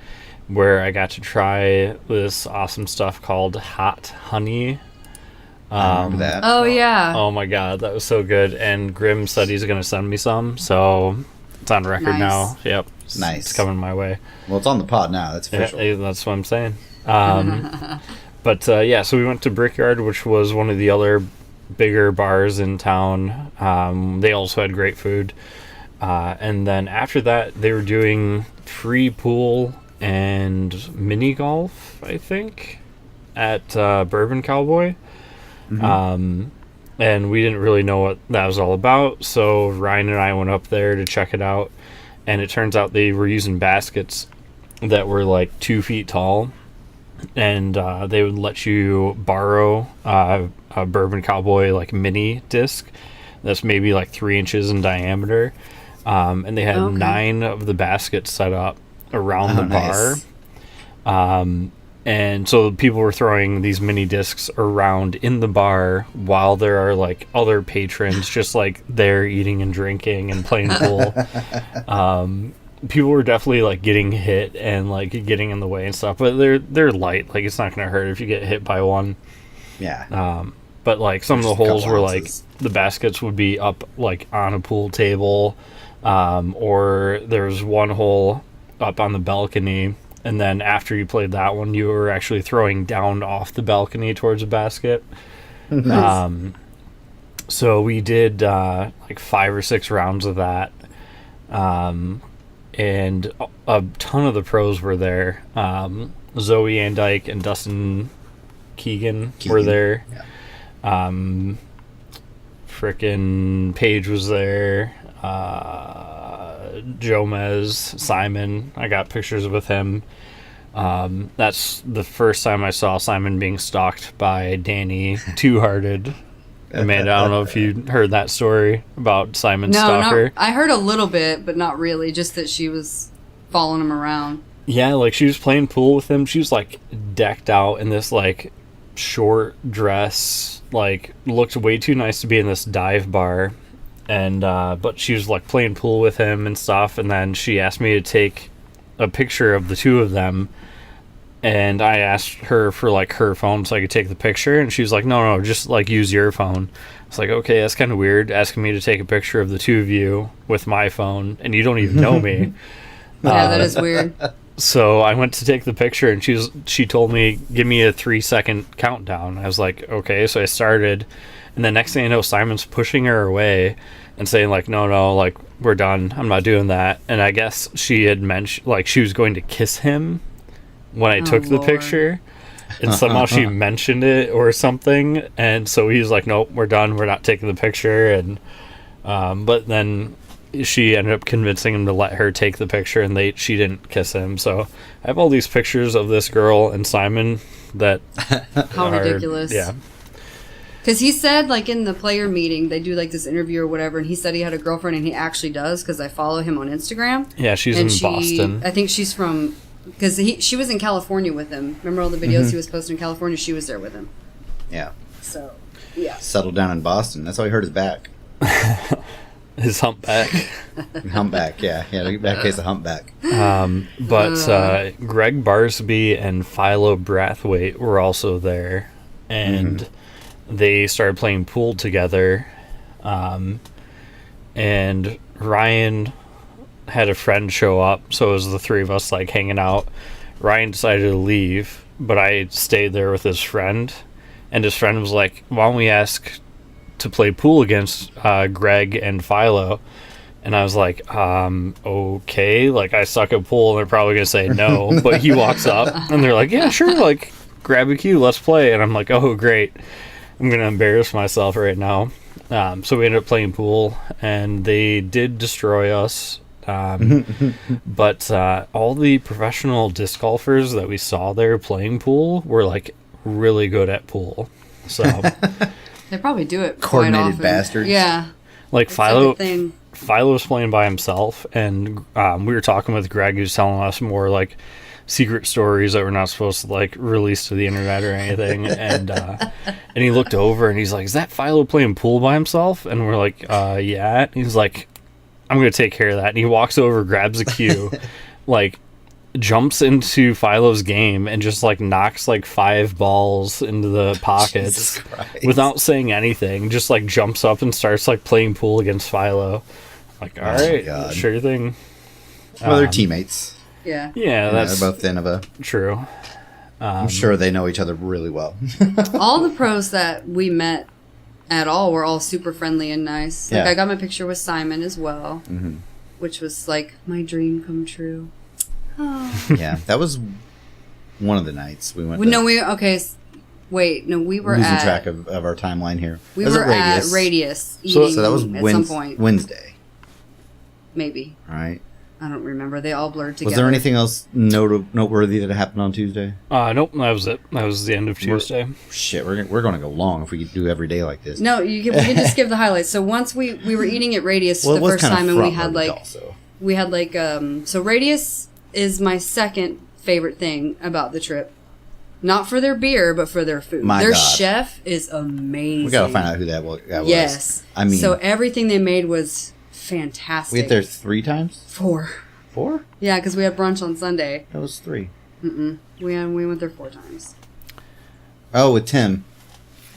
where I got to try this awesome stuff called hot honey. I remember that. Oh yeah. Oh my god, that was so good. And Grim said he's going to send me some, so it's on record Nice. now. Yep. Nice. It's coming my way. Well, it's on the pod now. That's official. Yeah, that's what I'm saying. But yeah, so we went to Brickyard, which was one of the other bigger bars in town. They also had great food. And then after that, they were doing free pool and mini golf, I think, at Bourbon Cowboy. And we didn't really know what that was all about, so Ryan and I went up there to check it out, and it turns out they were using baskets that were like 2 feet tall, and they would let you borrow a Bourbon Cowboy like mini disc that's maybe like 3 inches in diameter, and they had 9 of the baskets set up around the bar. Nice. And so people were throwing these mini discs around in the bar while there are like other patrons just like there eating and drinking and playing pool. People were definitely like getting hit and like getting in the way and stuff, but they're light. Like it's not going to hurt if you get hit by one. Yeah. But like some of the Just a holes couple were ounces. like the baskets would be up like on a pool table, or there's one hole up on the balcony. And then after you played that one, you were actually throwing down off the balcony towards a basket. Nice. So we did like 5 or 6 rounds of that. And a ton of the pros were there. Zoe Andike and Dustin Keegan were there. Yeah. Frickin' Paige was there. Jomez, Simon. I got pictures with him. That's the first time I saw Simon being stalked by Danny Two-Hearted. Amanda, I don't know if you heard that story about Simon's stalker. I heard a little bit, but not really. Just that she was following him around. Yeah, like she was playing pool with him. She was like decked out in this like short dress, like looked way too nice to be in this dive bar. And but she was like playing pool with him and stuff, and then she asked me to take a picture of the two of them, and I asked her for like her phone so I could take the picture, and she was like, no, just like use your phone. It's like, okay, that's kind of weird, asking me to take a picture of the two of you with my phone, and you don't even know me. Yeah, that is weird. So I went to take the picture, and she told me, give me a 3-second countdown. I was like, okay, so I started. And the next thing I know, Simon's pushing her away and saying, like, no, like, we're done. I'm not doing that. And I guess she had mentioned, like, she was going to kiss him when I took the Lord. picture. And somehow she mentioned it or something. And so he was like, nope, we're done. We're not taking the picture. And but then she ended up convincing him to let her take the picture, and she didn't kiss him. So I have all these pictures of this girl and Simon that How are, ridiculous. Yeah. Because he said, like, in the player meeting, they do, like, this interview or whatever, and he said he had a girlfriend, and he actually does, because I follow him on Instagram. Yeah, she's and in Boston. I think she's from... Because she was in California with him. Remember all the videos he was posting in California? She was there with him. Yeah. So, yeah. Settled down in Boston. That's how he hurt his back. His humpback. Humpback, yeah. Yeah, that case of humpback. But Greg Barsby and Philo Brathwaite were also there, and they started playing pool together. And Ryan had a friend show up, so it was the three of us like hanging out. Ryan decided to leave, but I stayed there with his friend, and his friend was like, why don't we ask to play pool against Greg and Philo? And I was like, okay, like I suck at pool and they're probably gonna say no. But he walks up and they're like, yeah, sure, like grab a cue, let's play. And I'm like, oh great, I'm gonna embarrass myself right now. So we ended up playing pool, and they did destroy us. But all the professional disc golfers that we saw there playing pool were like really good at pool. So They probably do it quite Coordinated often. bastards. Yeah. like It's like Philo a thing. was playing by himself, and we were talking with Greg, who's telling us more like secret stories that we're not supposed to like release to the internet or anything. And he looked over and he's like, is that Philo playing pool by himself? And we're like, yeah. And he's like, I'm gonna take care of that. And he walks over, grabs a cue, like jumps into Philo's game and just like knocks like 5 balls into the pockets without saying anything. Just like jumps up and starts like playing pool against Philo. Like, all right, sure thing. Well, they're teammates. Yeah. Yeah, that's they're both Nineveh. true. I'm sure they know each other really well. All the pros that we met at all were all super friendly and nice. Like, I got my picture with Simon as well, which was like my dream come true. Oh. Yeah, that was one of the nights we went. We were losing at track of our timeline here. We were at Radius so that was at some point. Wednesday. Maybe. All right. I don't remember. They all blurred together. Was there anything else noteworthy that happened on Tuesday? Nope, that was it. That was the end of Tuesday. We're going to go long if we do every day like this. No, we can just give the highlights. So once we were eating at Radius for the first time, and so Radius is my second favorite thing about the trip. Not for their beer, but for their food. Their chef is amazing. We got to find out who that was. Yes. I mean, so everything they made was fantastic. We ate there 3 times? 4. 4? Yeah, because we had brunch on Sunday. That was 3. We went there 4 times. Oh, with Tim.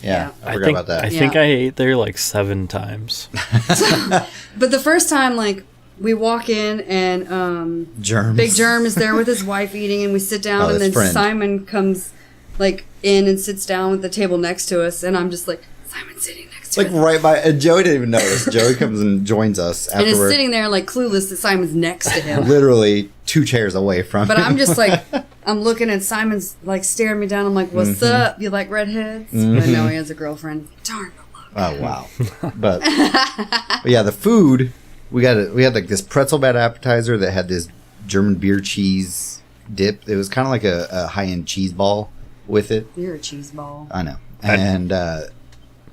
Yeah. I forgot about that. I think I ate there like 7 times. But the first time, like, we walk in and Big Germ is there with his wife eating, and we sit down, and then Simon comes like in and sits down with the table next to us, and I'm just like, Simon's sitting next to us. Like right by, and Joey didn't even notice. Joey comes and joins us afterward. And is sitting there like clueless that Simon's next to him. Literally 2 chairs away from him. But I'm just like, I'm looking and Simon's like staring me down. I'm like, what's up? You like redheads? But no, he has a girlfriend. Darn. Oh, wow. But yeah, the food... We had like this pretzel bed appetizer that had this German beer cheese dip. It was kind of like a high-end cheese ball with it. You're a cheese ball. I know. And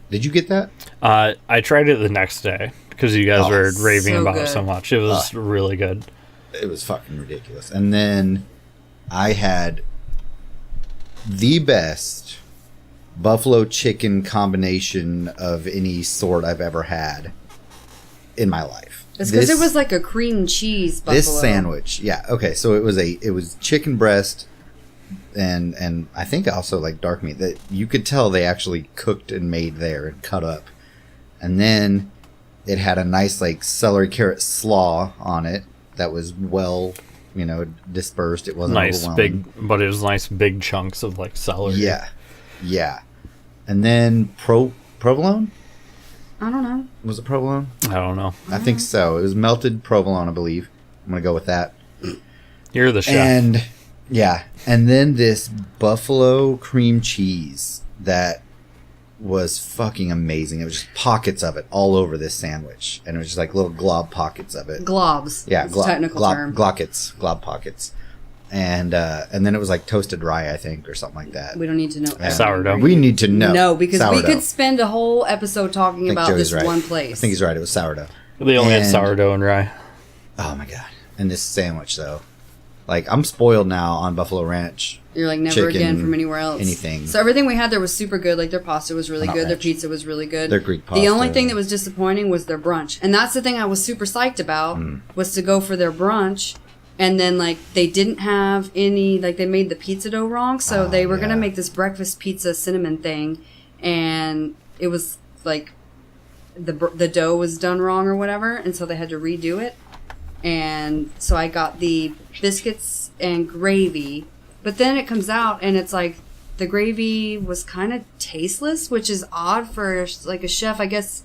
did you get that? I tried it the next day because you guys were raving about it so much. It was really good. It was fucking ridiculous. And then I had the best buffalo chicken combination of any sort I've ever had in my life. It's because it was like a cream cheese buffalo. This sandwich, yeah, okay. So it was chicken breast, and I think also like dark meat that you could tell they actually cooked and made there and cut up, and then it had a nice like celery carrot slaw on it that was well, dispersed. It wasn't nice big, but it was nice big chunks of like celery. Yeah, and then provolone. I don't know. Was it provolone? I don't know. I think so. It was melted provolone, I believe. I'm going to go with that. You're the chef. And, yeah. And then this buffalo cream cheese that was fucking amazing. It was just pockets of it all over this sandwich. And it was just like little glob pockets of it. Globs. Yeah. Technical term. Glob pockets. And then it was like toasted rye, I think, or something like that. We don't need to know. Sourdough. We need to know. No, because we could spend a whole episode talking about this one place. I think he's right. It was sourdough. They only had sourdough and rye. Oh my god! And this sandwich, though, like I'm spoiled now on Buffalo Ranch. You're like never again from anywhere else. Anything. So everything we had there was super good. Like their pasta was really good. Their pizza was really good. Their Greek pasta. The only thing that was disappointing was their brunch, and that's the thing I was super psyched about was to go for their brunch. And then, like, they didn't have any, like, they made the pizza dough wrong. So they were going to make this breakfast pizza cinnamon thing. And it was, like, the dough was done wrong or whatever. And so they had to redo it. And so I got the biscuits and gravy. But then it comes out and it's like, the gravy was kind of tasteless, which is odd for, like, a chef. I guess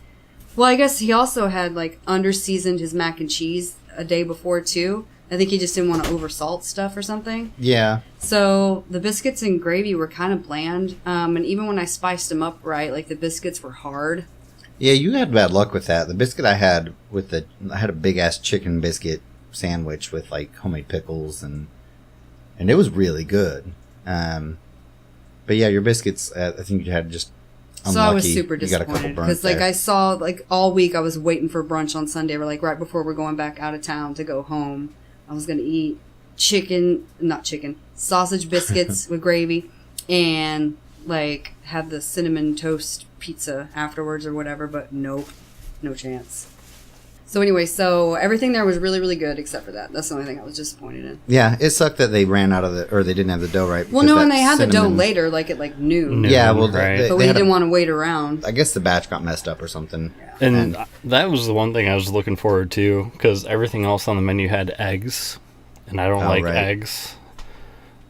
he also had, like, under-seasoned his mac and cheese a day before, too. I think he just didn't want to oversalt stuff or something. Yeah. So the biscuits and gravy were kind of bland. And even when I spiced them up right, like the biscuits were hard. Yeah, you had bad luck with that. The biscuit I had I had a big ass chicken biscuit sandwich with like homemade pickles and it was really good. But yeah, your biscuits, I think you had just unlucky. So I was super disappointed because like I saw like all week I was waiting for brunch on Sunday, or like right before we're going back out of town to go home. I was going to eat sausage biscuits with gravy and like have the cinnamon toast pizza afterwards or whatever, but nope, no chance. So anyway, everything there was really, really good except for that. That's the only thing I was disappointed in. Yeah, it sucked that they ran out of or they didn't have the dough right. Well, no, and they had the dough later, like at noon. Yeah, well, right. But we didn't want to wait around. I guess the batch got messed up or something. And that was the one thing I was looking forward to, because everything else on the menu had eggs, and I don't like eggs.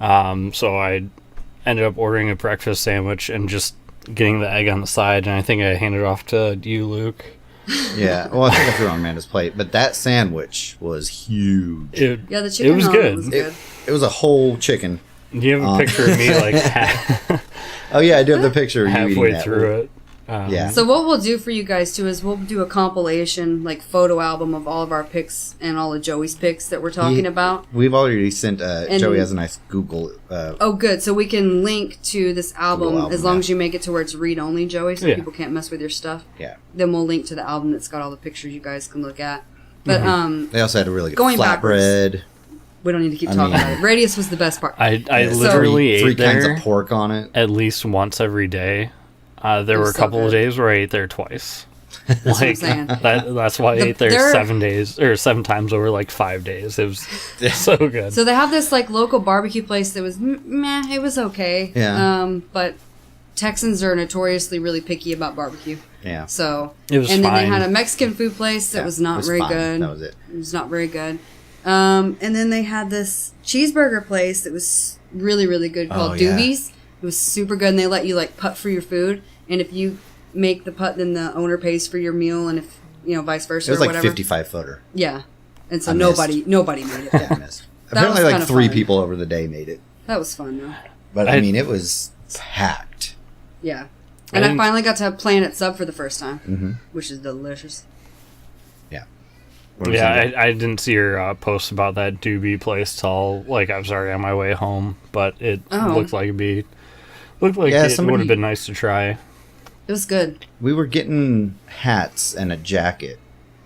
So I ended up ordering a breakfast sandwich and just getting the egg on the side, and I think I handed it off to you, Luke. Yeah, well, I think I threw it on Amanda's plate, but that sandwich was huge. The chicken was good. It was a whole chicken. You have a picture of me like Oh yeah, I do have the picture of you halfway eating that. through it. Yeah. So what we'll do for you guys too is we'll do a compilation, like photo album of all of our picks and all of Joey's picks that we're talking about. We've already sent. Joey has a nice Google. Oh, good. So we can link to this album, album, as long as you make it to where it's read only, Joey, so people can't mess with your stuff. Yeah. Then we'll link to the album that's got all the pictures you guys can look at. But they also had a really good going flatbread. we don't need to keep talking about it. Radius was the best part. I literally three ate there kinds of pork on it at least once every day. There were a couple of days where I ate there twice. That's what I'm saying. That's why I ate there 7 days or 7 times over like 5 days. It was so good. So they have this like local barbecue place that was meh. It was okay. Yeah. But Texans are notoriously really picky about barbecue. Yeah. So it was and then fine. they had a Mexican food place that was not very good. That was it. It was not very good. And then they had this cheeseburger place that was really, really good called Doobies. It was super good, and they let you like putt for your food. And if you make the putt, then the owner pays for your meal, and if vice versa. It was or like whatever. 55-footer. Yeah, and so I nobody made it. Yeah, I missed. Apparently, like 3 people over the day made it. That was fun though. But I mean, it was packed. Yeah, and I finally got to have Planet Sub for the first time, which is delicious. Yeah. I didn't see your post about that doobie place till like I was already on my way home, but it looked like it would have been nice to try. It was good. We were getting hats and a jacket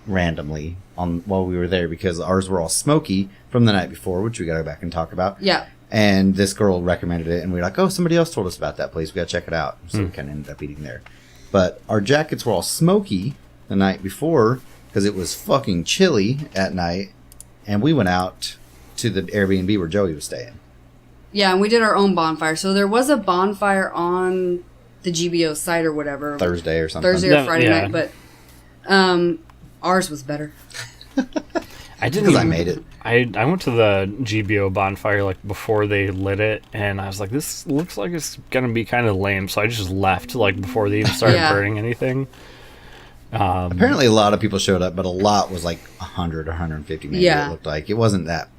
randomly while we were there because ours were all smoky from the night before, which we got to go back and talk about. Yeah. And this girl recommended it, and we were like, oh, somebody else told us about that place. We got to check it out. So we kind of ended up eating there. But our jackets were all smoky the night before because it was fucking chilly at night, and we went out to the Airbnb where Joey was staying. Yeah, and we did our own bonfire. So there was a bonfire on the GBO site or whatever. Thursday or something. Thursday or Friday night, but ours was better. I didn't. Because I made it. I went to the GBO bonfire like before they lit it, and I was like, this looks like it's gonna be kind of lame, so I just left like before they even started burning anything. Apparently a lot of people showed up, but a lot was like 100 or 150 maybe. It looked like it wasn't that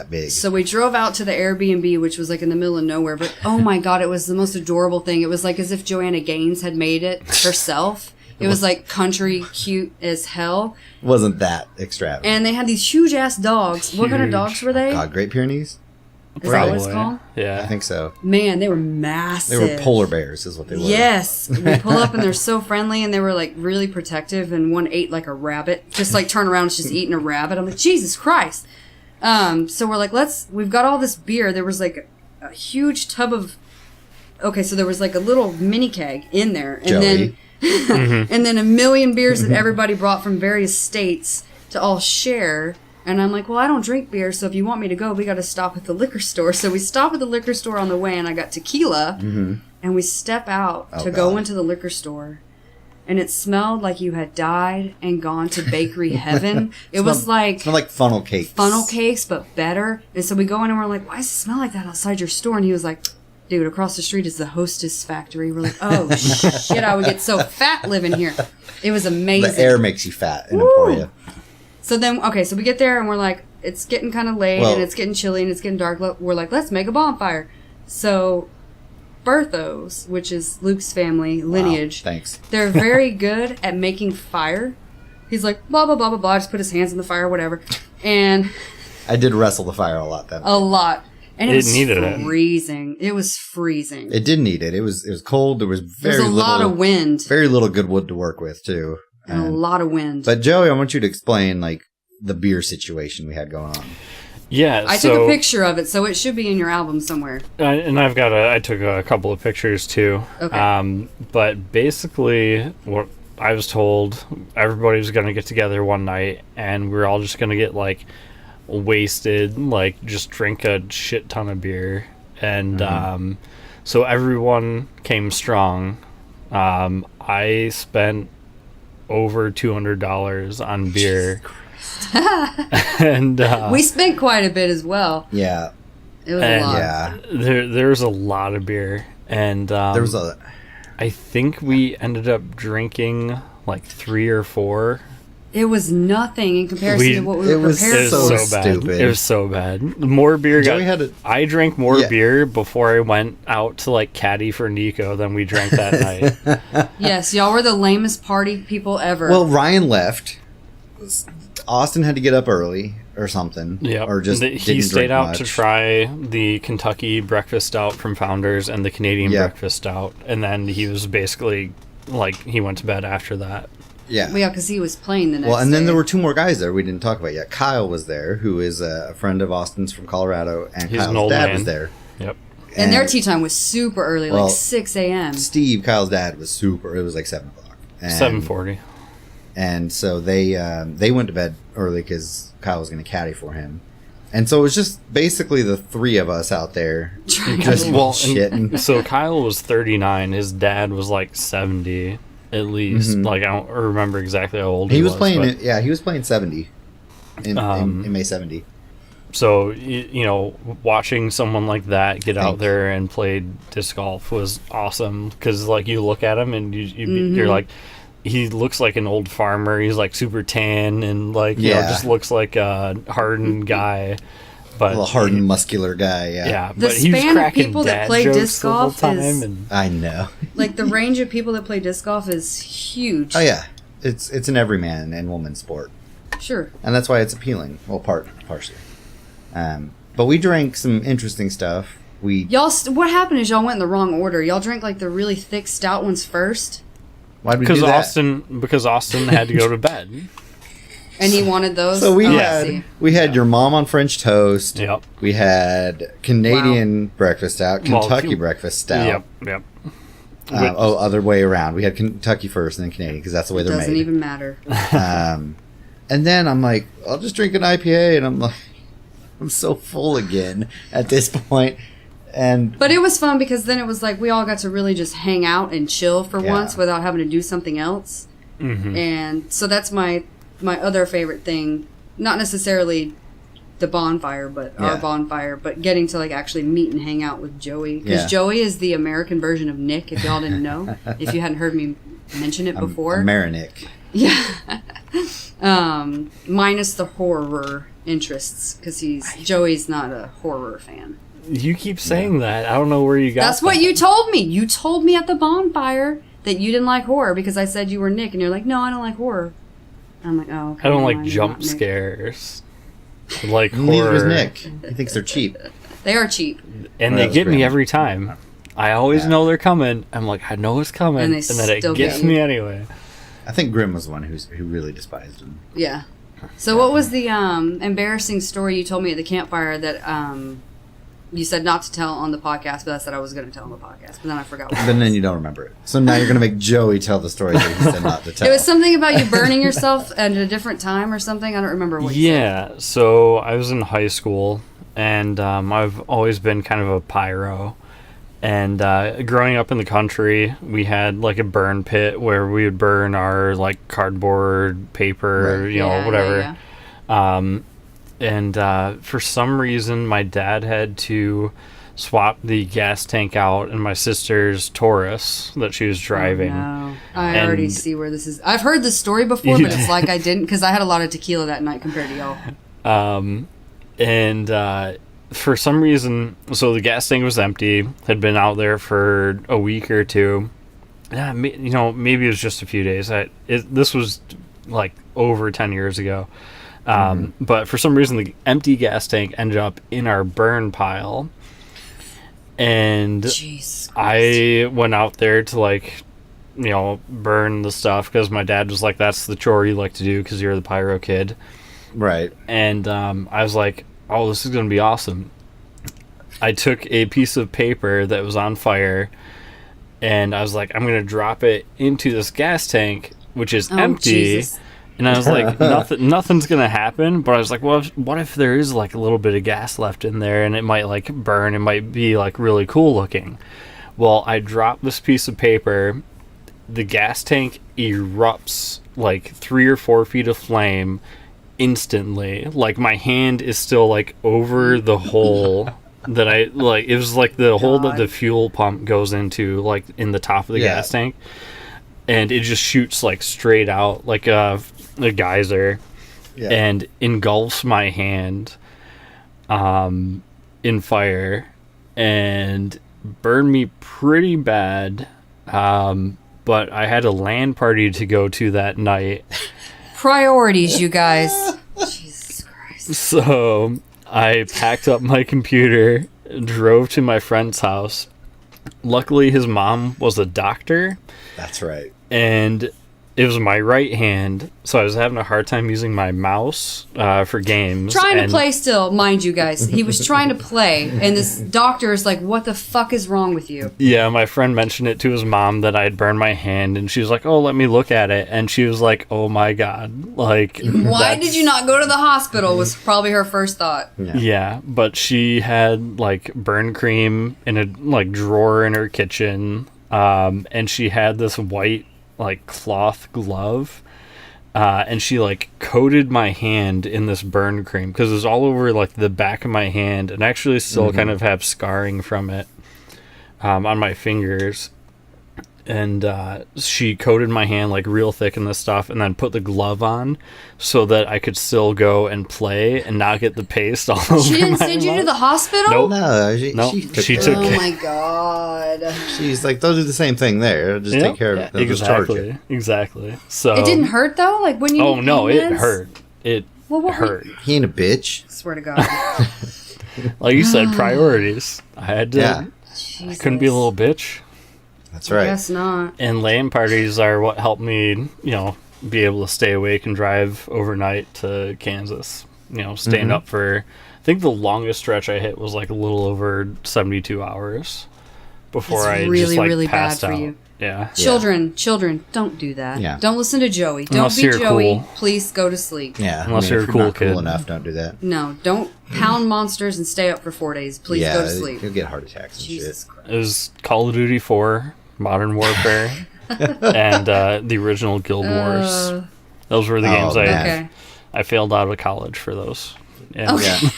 big. So we drove out to the Airbnb, which was like in the middle of nowhere, but oh my god, it was the most adorable thing. It was like as if Joanna Gaines had made it herself. It was like country cute as hell. Wasn't that extravagant. And they had these huge ass dogs. What kind of dogs were they? God, Great Pyrenees? Is that what it's called? Yeah. I think so. Man, they were massive. They were polar bears is what they were. Yes. We pull up and they're so friendly, and they were like really protective, and one ate like a rabbit. Just like turn around, it's just eating a rabbit. I'm like, Jesus Christ. So we're like, we've got all this beer. There was like a huge tub of, so there was like a little mini keg in there. And Joey. then, and then a million beers that everybody brought from various states to all share. And I'm like, well, I don't drink beer, so if you want me to go, we got to stop at the liquor store. So we stop at the liquor store on the way, and I got tequila, and we step out to go into the liquor store. And it smelled like you had died and gone to bakery heaven. It smelled like funnel cakes. Funnel cakes, but better. And so we go in and we're like, why does it smell like that outside your store? And he was like, dude, across the street is the Hostess factory. We're like, oh, shit, I would get so fat living here. It was amazing. The air makes you fat in Emporia. So then, so we get there and we're like, it's getting kind of late and it's getting chilly and it's getting dark. We're like, let's make a bonfire. So Berthos, which is Luke's family lineage. Wow, thanks. They're very good at making fire. He's like, blah, blah, blah, blah, blah. Just put his hands in the fire, whatever. And I did wrestle the fire a lot then. A lot. And it was freezing. It. It was freezing. It did need it. It was cold. There was very little. There was a lot of wind. Very little good wood to work with, too. And a lot of wind. But Joey, I want you to explain like the beer situation we had going on. Yeah, I took a picture of it, so it should be in your album somewhere. And I took a couple of pictures too. Okay. But basically, I was told everybody was going to get together one night and we were all just going to get like wasted, like just drink a shit ton of beer. And so everyone came strong. I spent over $200 on beer. And we spent quite a bit as well. Yeah. It was a lot. Yeah. There's a lot of beer. And There was I think we ended up drinking like 3 or 4. It was nothing in comparison to what we were was prepared It so was for. so bad. stupid. It was so bad. More beer Joey had I drank more Yeah. beer before I went out to like caddy for Nico than we drank that night. Yes, y'all were the lamest party people ever. Well, Ryan left. Austin had to get up early or something. Yeah, Or just he didn't stayed drink out much. to try the Kentucky breakfast stout from Founders and the Canadian Yeah. breakfast stout, and then he was basically like he went to bed after that. Yeah. Well, yeah, because he was playing the next Well, and then day. there were 2 more guys there we didn't talk about yet. Kyle was there, who is a friend of Austin's from Colorado, and He's an Kyle's old dad man. was there. Yep. And their tea time was super early, Well, like 6 a.m. Steve, Kyle's dad, was super. It was like 7 o'clock. And, 7:40. And so they went to bed early because Kyle was going to caddy for him. And so it was just basically the 3 of us out there just Well, shitting. So Kyle was 39. His dad was like 70 at least. Mhm. Like I don't remember exactly how old He was was playing but- it. Yeah, he was playing 70 in May 70. So you know, watching someone like that get out Thanks. there and play disc golf was awesome because like you look at him and Mm-hmm. you're like, he looks like an old farmer. He's like super tan and like you know Yeah. just looks like a hardened guy. A But little hardened, muscular guy. Yeah. yeah, The but he was span of cracking people that dad play jokes disc the whole golf time is- and I know. Like, the range of people that play disc golf is huge. Oh yeah, it's an every man and woman sport, Sure. and that's why it's appealing. Well, partially. But we drank some interesting stuff. We Y'all, what happened is y'all went in the wrong order. Y'all drank, like, the really thick, stout ones first, why'd we do because that? Austin had to go to bed. and he wanted those. So we Oh, I had see. your mom on French toast. Yep. We had Canadian breakfast stout, Well, Kentucky if you- breakfast stout. Yep. Other way around. We had Kentucky first and then Canadian because that's the way they're Doesn't made. even matter. And then I'm like, I'll just drink an IPA, and I'm like, I'm so full again at this point. And But it was fun because then it was like we all got to really just hang out and chill for Yeah. once without having to do something else. Mm-hmm. And so that's my other favorite thing. Not necessarily the bonfire, but our Yeah. bonfire, but getting to like actually meet and hang out with Joey. Because Yeah. Joey is the American version of Nick, if y'all didn't know. If you hadn't heard me mention it before. Marinick. Yeah. Minus the horror interests, because Joey's not a horror fan. You keep saying that. I don't know where you got. That's what that. you told me. You told me at the bonfire that you didn't like horror because I said you were Nick, and you're like, no, I don't like horror. I'm like, oh, okay, I don't never like mind, you're jump not Nick. scares. Like Neither horror. does Nick. He thinks they're cheap. They are cheap, And Well, they that get was me great. every time. I always Yeah. know they're coming. I'm like, I know it's coming, And and, they then it still gets get you. me anyway. I think Grim was the one who really despised him. yeah. So what was the embarrassing story you told me at the campfire that you said not to tell on the podcast, but I said I was going to tell on the podcast, but then I forgot. What it But then was. you don't remember it. So now you're going to make Joey tell the story that he said not to tell. It was something about you burning yourself at a different time or something. I don't remember what you said. Yeah, so I was in high school, and I've always been kind of a pyro. And growing up in the country, we had like a burn pit where we would burn our like cardboard, paper, Right. you know, Yeah, whatever. yeah. And for some reason, my dad had to swap the gas tank out in my sister's Taurus that she was driving. No. I already And- see where this is. I've heard this story before, You but it's did. like I didn't because I had a lot of tequila that night compared to y'all. And for some reason, so the gas tank was empty, had been out there for a week or two. Yeah, you know, maybe it was just a few days. This was like over 10 years ago. But for some reason, the empty gas tank ended up in our burn pile. And Jeez. I went out there to like, you know, burn the stuff because my dad was like, that's the chore you like to do because you're the pyro kid. Right. And I was like, oh, this is going to be awesome. I took a piece of paper that was on fire, and I was like, I'm going to drop it into this gas tank which is Oh, empty. Jesus. And I was like, nothing's gonna happen. But I was like, well, what if there is like a little bit of gas left in there, and it might like burn? It might be like really cool looking. Well, I dropped this piece of paper. The gas tank erupts like 3 or 4 feet of flame instantly. Like my hand is still like over the hole that I like. It was like the hole that the fuel pump goes into, like in the top of the gas tank, and it just shoots like straight out like a geyser, and engulfs my hand in fire and burned me pretty bad. But I had a LAN party to go to that night. Priorities, you guys. Jesus Christ. So I packed up my computer, drove to my friend's house. Luckily, his mom was a doctor. That's right. And it was my right hand, so I was having a hard time using my mouse for games. Trying to play still, mind you guys. He was trying to play, and this doctor is like, what the fuck is wrong with you? Yeah, my friend mentioned it to his mom that I had burned my hand, and she was like, oh, let me look at it. And she was like, oh my God. Like, why did you not go to the hospital was probably her first thought. Yeah, but she had like burn cream in a like drawer in her kitchen, and she had this white like cloth glove, and she like coated my hand in this burn cream because it was all over like the back of my hand, and actually still kind of have scarring from it on my fingers. And she coated my hand like real thick in this stuff, and then put the glove on so that I could still go and play and not get the paste all over. She didn't my send you mouth. to the hospital? Nope. No, She took Oh it. my God. She's like, they'll do the same thing there. Just take care of it. They'll just charge you. Exactly. So It didn't hurt though? Like when you Oh no, it meds? hurt. It What hurt. He ain't a bitch. Swear to God. Like you said, priorities. I had to. Yeah. I couldn't be a little bitch. That's right. Guess not. And LAN parties are what helped me, be able to stay awake and drive overnight to Kansas. Staying up for, I think the longest stretch I hit was like a little over 72 hours before It's I really, just like really passed bad for out. you. Yeah. Children, don't do that. Yeah. Don't listen to Joey. Don't Unless be you're Joey. cool. Please go to sleep. Yeah. Unless you're a if cool not kid. Cool enough, don't do that. No, don't pound monsters and stay up for 4 days. Please go to sleep. You'll get heart attacks and Jesus shit. Christ. It was Call of Duty 4, Modern Warfare, and the original Guild Wars. Those were the games man. Okay. I failed out of college for those. And Okay. Yeah.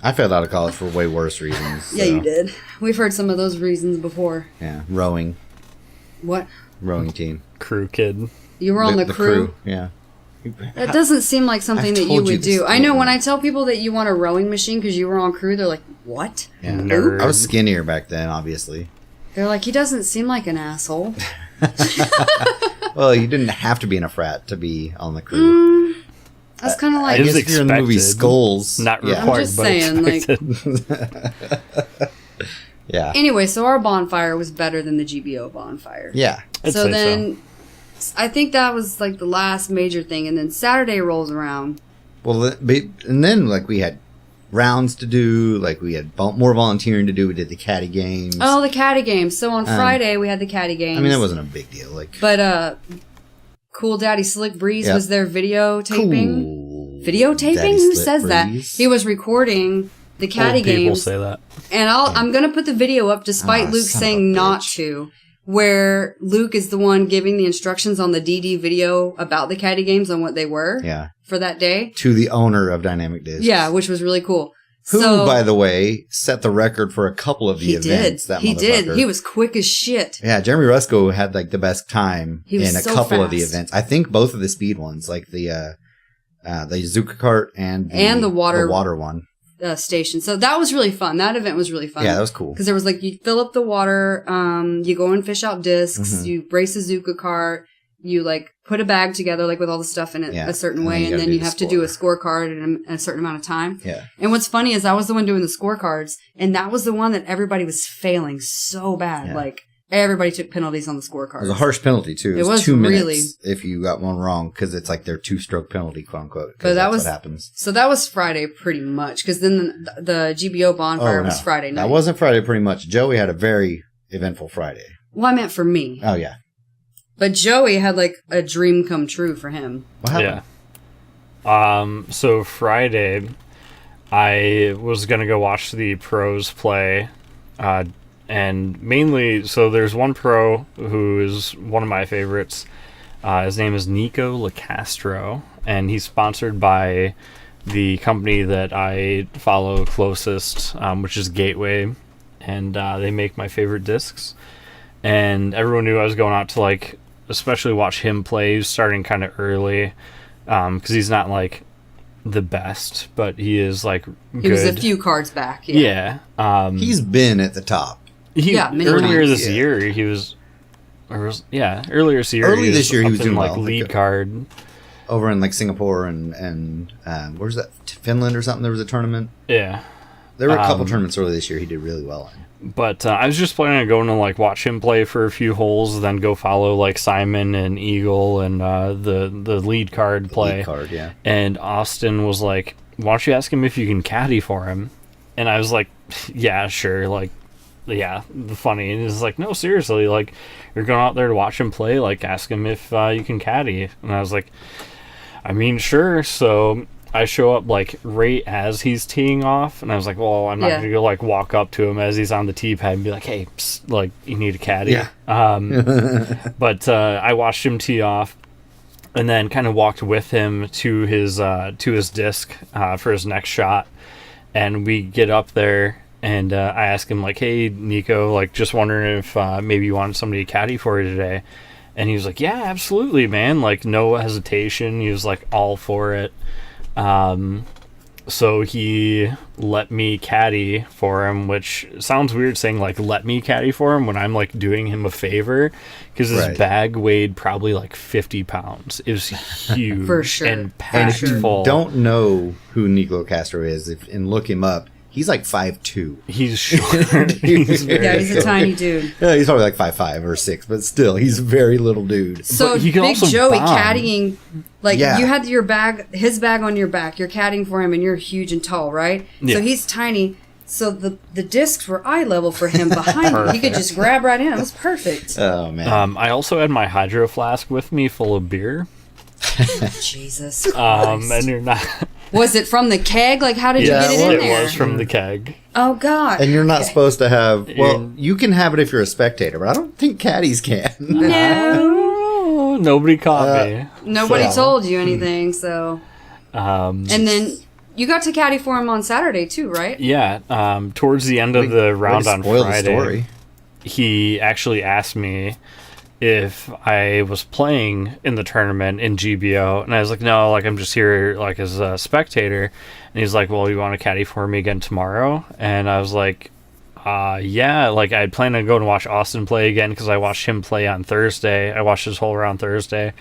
I failed out of college for way worse reasons. Yeah, so, you did. We've heard some of those reasons before. Yeah. Rowing team. Crew kid. You were on the crew. Yeah. That doesn't seem like something I've that you told you would this do. I know before. when I tell people that you want a rowing machine because you were on crew, they're like, what? Yeah. Nerd. I was skinnier back then, obviously. They're like, he doesn't seem like an asshole. Well, you didn't have to be in a frat to be on the crew. That's kind of I like, It was guess if you're in the movie expected. Skulls. Not yeah. required, just but saying, like- expected. Yeah. anyway, so our bonfire was better than the GBO bonfire. Yeah. I'd So say then, I think that was like the last major thing. And then Saturday rolls around. Well, and then like we had rounds to do. Like we had more volunteering to do. We did the caddy games. Oh, the caddy games. So on Friday, we had the caddy games. I mean, that wasn't a big deal. Like, But Cool Daddy Slick Breeze Yep. was there videotaping. cool. Videotaping? Daddy Who Slit says that? Breeze. He was recording the caddy Old people games. say that. And I'm going to put the video up despite Ah, Luke son of saying a not bitch. to, where Luke is the one giving the instructions on the DD video about the caddy games on what they were Yeah. for that day. To the owner of Dynamic Discs. Yeah, which was really cool. Who, So, by the way, set the record for a couple of the he events. did. That He did. motherfucker. He was quick as shit. Yeah, Jeremy Rusko had like the best time He was in a so couple of the fast. events. I think both of the speed ones, like the Zuka kart and And the water one. Station. So that was really fun. That event was really fun. Yeah, that was cool. Because there was like, you fill up the water, you go and fish out discs, Mhm. you race a Zuka cart, you like put a bag together like with all the stuff in it Yeah. a certain And then way, you and gotta then do you the have to do a scorecard in a certain amount of time. Yeah. And what's funny is I was the one doing the scorecards, and that was the one that everybody was failing so bad. Yeah. Like everybody took penalties on the It scorecards. was a harsh penalty too. It was 2 minutes really- if you got one wrong because it's like their 2-stroke penalty, quote unquote. 'cause But that that's was- what happens. So that was Friday pretty much, because then the GBO bonfire was Friday night. That wasn't Friday pretty much. Joey had a very eventful Friday. Well, I meant for me. Oh yeah. But Joey had like a dream come true for him. What happened? Yeah. So Friday, I was gonna go watch the pros play, and mainly, so there's one pro who is one of my favorites. His name is Nico Lacastro, and he's sponsored by the company that I follow closest, which is Gateway, and they make my favorite discs. And everyone knew I was going out to, like, especially watch him play. He was starting kind of early, because he's not, like, the best, but he is, like, good. He was a few cards back. Yeah. He's been at the top. Many earlier times. this year, he was... earlier this year. Early this year, he was doing like well. lead card Over in like Singapore and where's that? Finland or something. There was a tournament. Yeah, There were a couple tournaments early this year. He did really well in. but I was just planning on going to like watch him play for a few holes, then go follow like Simon and Eagle and the lead card play. Lead card, yeah. And Austin was like, "Why don't you ask him if you can caddy for him?" And I was like, "Yeah, sure." Like, yeah, funny. And he's like, "No, seriously. Like, you're going out there to watch him play. Like, ask him if you can caddy." And I was like, I mean, sure. So I show up like right as he's teeing off, and I was like, well, I'm not gonna go like walk up to him as he's on the tee pad and be like, hey, psst, like, you need a caddy. Yeah. But I watched him tee off, and then kind of walked with him to his disc for his next shot, and we get up there. And I asked him, like, hey, Nico, like, just wondering if maybe you wanted somebody to caddy for you today. And he was like, yeah, absolutely, man. Like, no hesitation. He was, like, all for it. So he let me caddy for him, which sounds weird saying, like, let me caddy for him when I'm, like, doing him a favor. Because his bag weighed probably, like, 50 pounds. It was huge. For sure. And packed And if you full. don't know who Nico Castro is, and look him up, he's like 5'2". He's short. He's He's a tiny dude. Yeah, he's probably like 5'5" or 6", but still, he's a very little dude. So But he can Big also Joey bomb. caddying, like, Yeah. you had his bag on your back. You're caddying for him, and you're huge and tall, right? Yeah. So he's tiny. So the discs were eye level for him behind him. He could just grab right in. It was perfect. Oh, man. I also had my hydro flask with me full of beer. Jesus Christ. And you're not. Was it from the keg? Like, how did you get it in it there? was from the keg. Oh, God. And you're not supposed to have... Well, you can have it if you're a spectator, but I don't think caddies can. No. Nobody caught me. Nobody told you anything, so... Um, And then you got to caddy for him on Saturday, too, right? yeah. Towards the end of the round on spoil Friday, the story. he actually asked me if I was playing in the tournament in GBO, and I was like, no, like, I'm just here like as a spectator. And he's like, well, you want to caddy for me again tomorrow? And I was like, yeah, like, I'd plan on going to watch Austin play again because I watched him play on Thursday. I watched his whole round Thursday.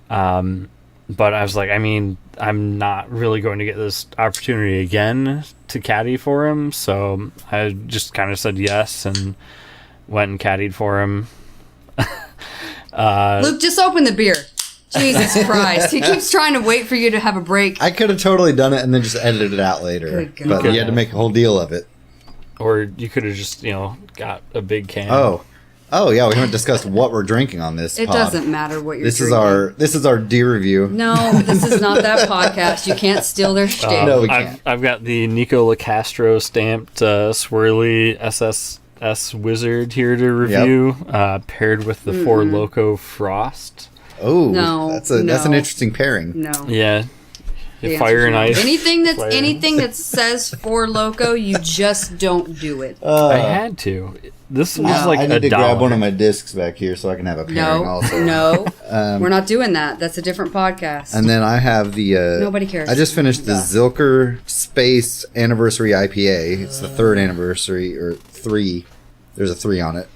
But I was like, I mean, I'm not really going to get this opportunity again to caddy for him, so I just kind of said yes and went and caddied for him. Luke, just open the beer. Jesus Christ. He keeps trying to wait for you to have a break. I could have totally done it and then just edited it out later. Good God. But you had to make a whole deal of it. Or you could have just, got a big can. Oh, yeah, we haven't discussed what we're drinking on this It pod. doesn't matter what you're This drinking. is our deer review. No, this is not that podcast. You can't steal their shtick. No, we can't. I've got the Nico Lacastro stamped swirly SSS Wizard here to review, paired with the Four Loko Frost. Oh, No, that's an no. interesting pairing. No. Yeah. The Fire and answer's no. ice. Anything that says for loco, you just don't do it. I had to. This was No. like I need a to dollar. grab one of my discs back here so I can have a pairing also. No, we're not doing that. That's a different podcast. And then I have the... Nobody cares. I just finished the Zilker Space Anniversary IPA. It's the third anniversary, or 3. There's a 3 on it.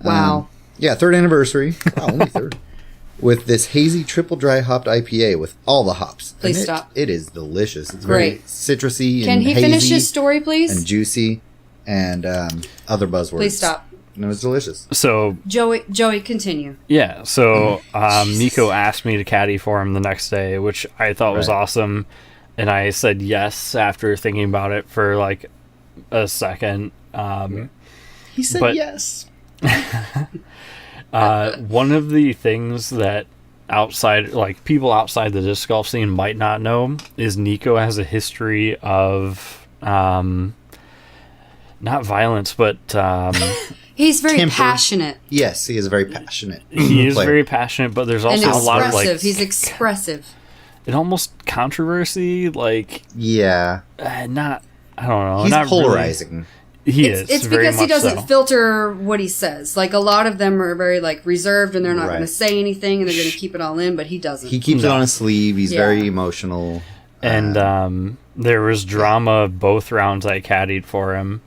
Wow. Yeah, third anniversary. Wow, only third. With this hazy triple dry hopped IPA with all the hops. Please And stop. It is delicious. It's Great. very citrusy Can and he hazy finish his story, please? and juicy and other buzzwords. Please stop. And it was delicious. So, Joey, continue. yeah. So, Nico asked me to caddy for him the next day, which I thought was Right. awesome. And I said yes after thinking about it for like a second. He said But- yes. One of the things that people outside the disc golf scene might not know is Nico has a history of not violence, but he's very Temper. passionate. Yes, he is very passionate. he is player. very passionate. But there's And also a lot of expressive. He's expressive. and almost controversy. Yeah, Not I don't know. he's not polarizing. Really. He is. It's very because he much doesn't so. filter what he says. Like, a lot of them are very, like, reserved, and they're not Right. going to say anything, and they're going to keep it all in, but he doesn't. He keeps it No. on his sleeve. He's Yeah. very emotional. And there was drama both rounds I caddied for him.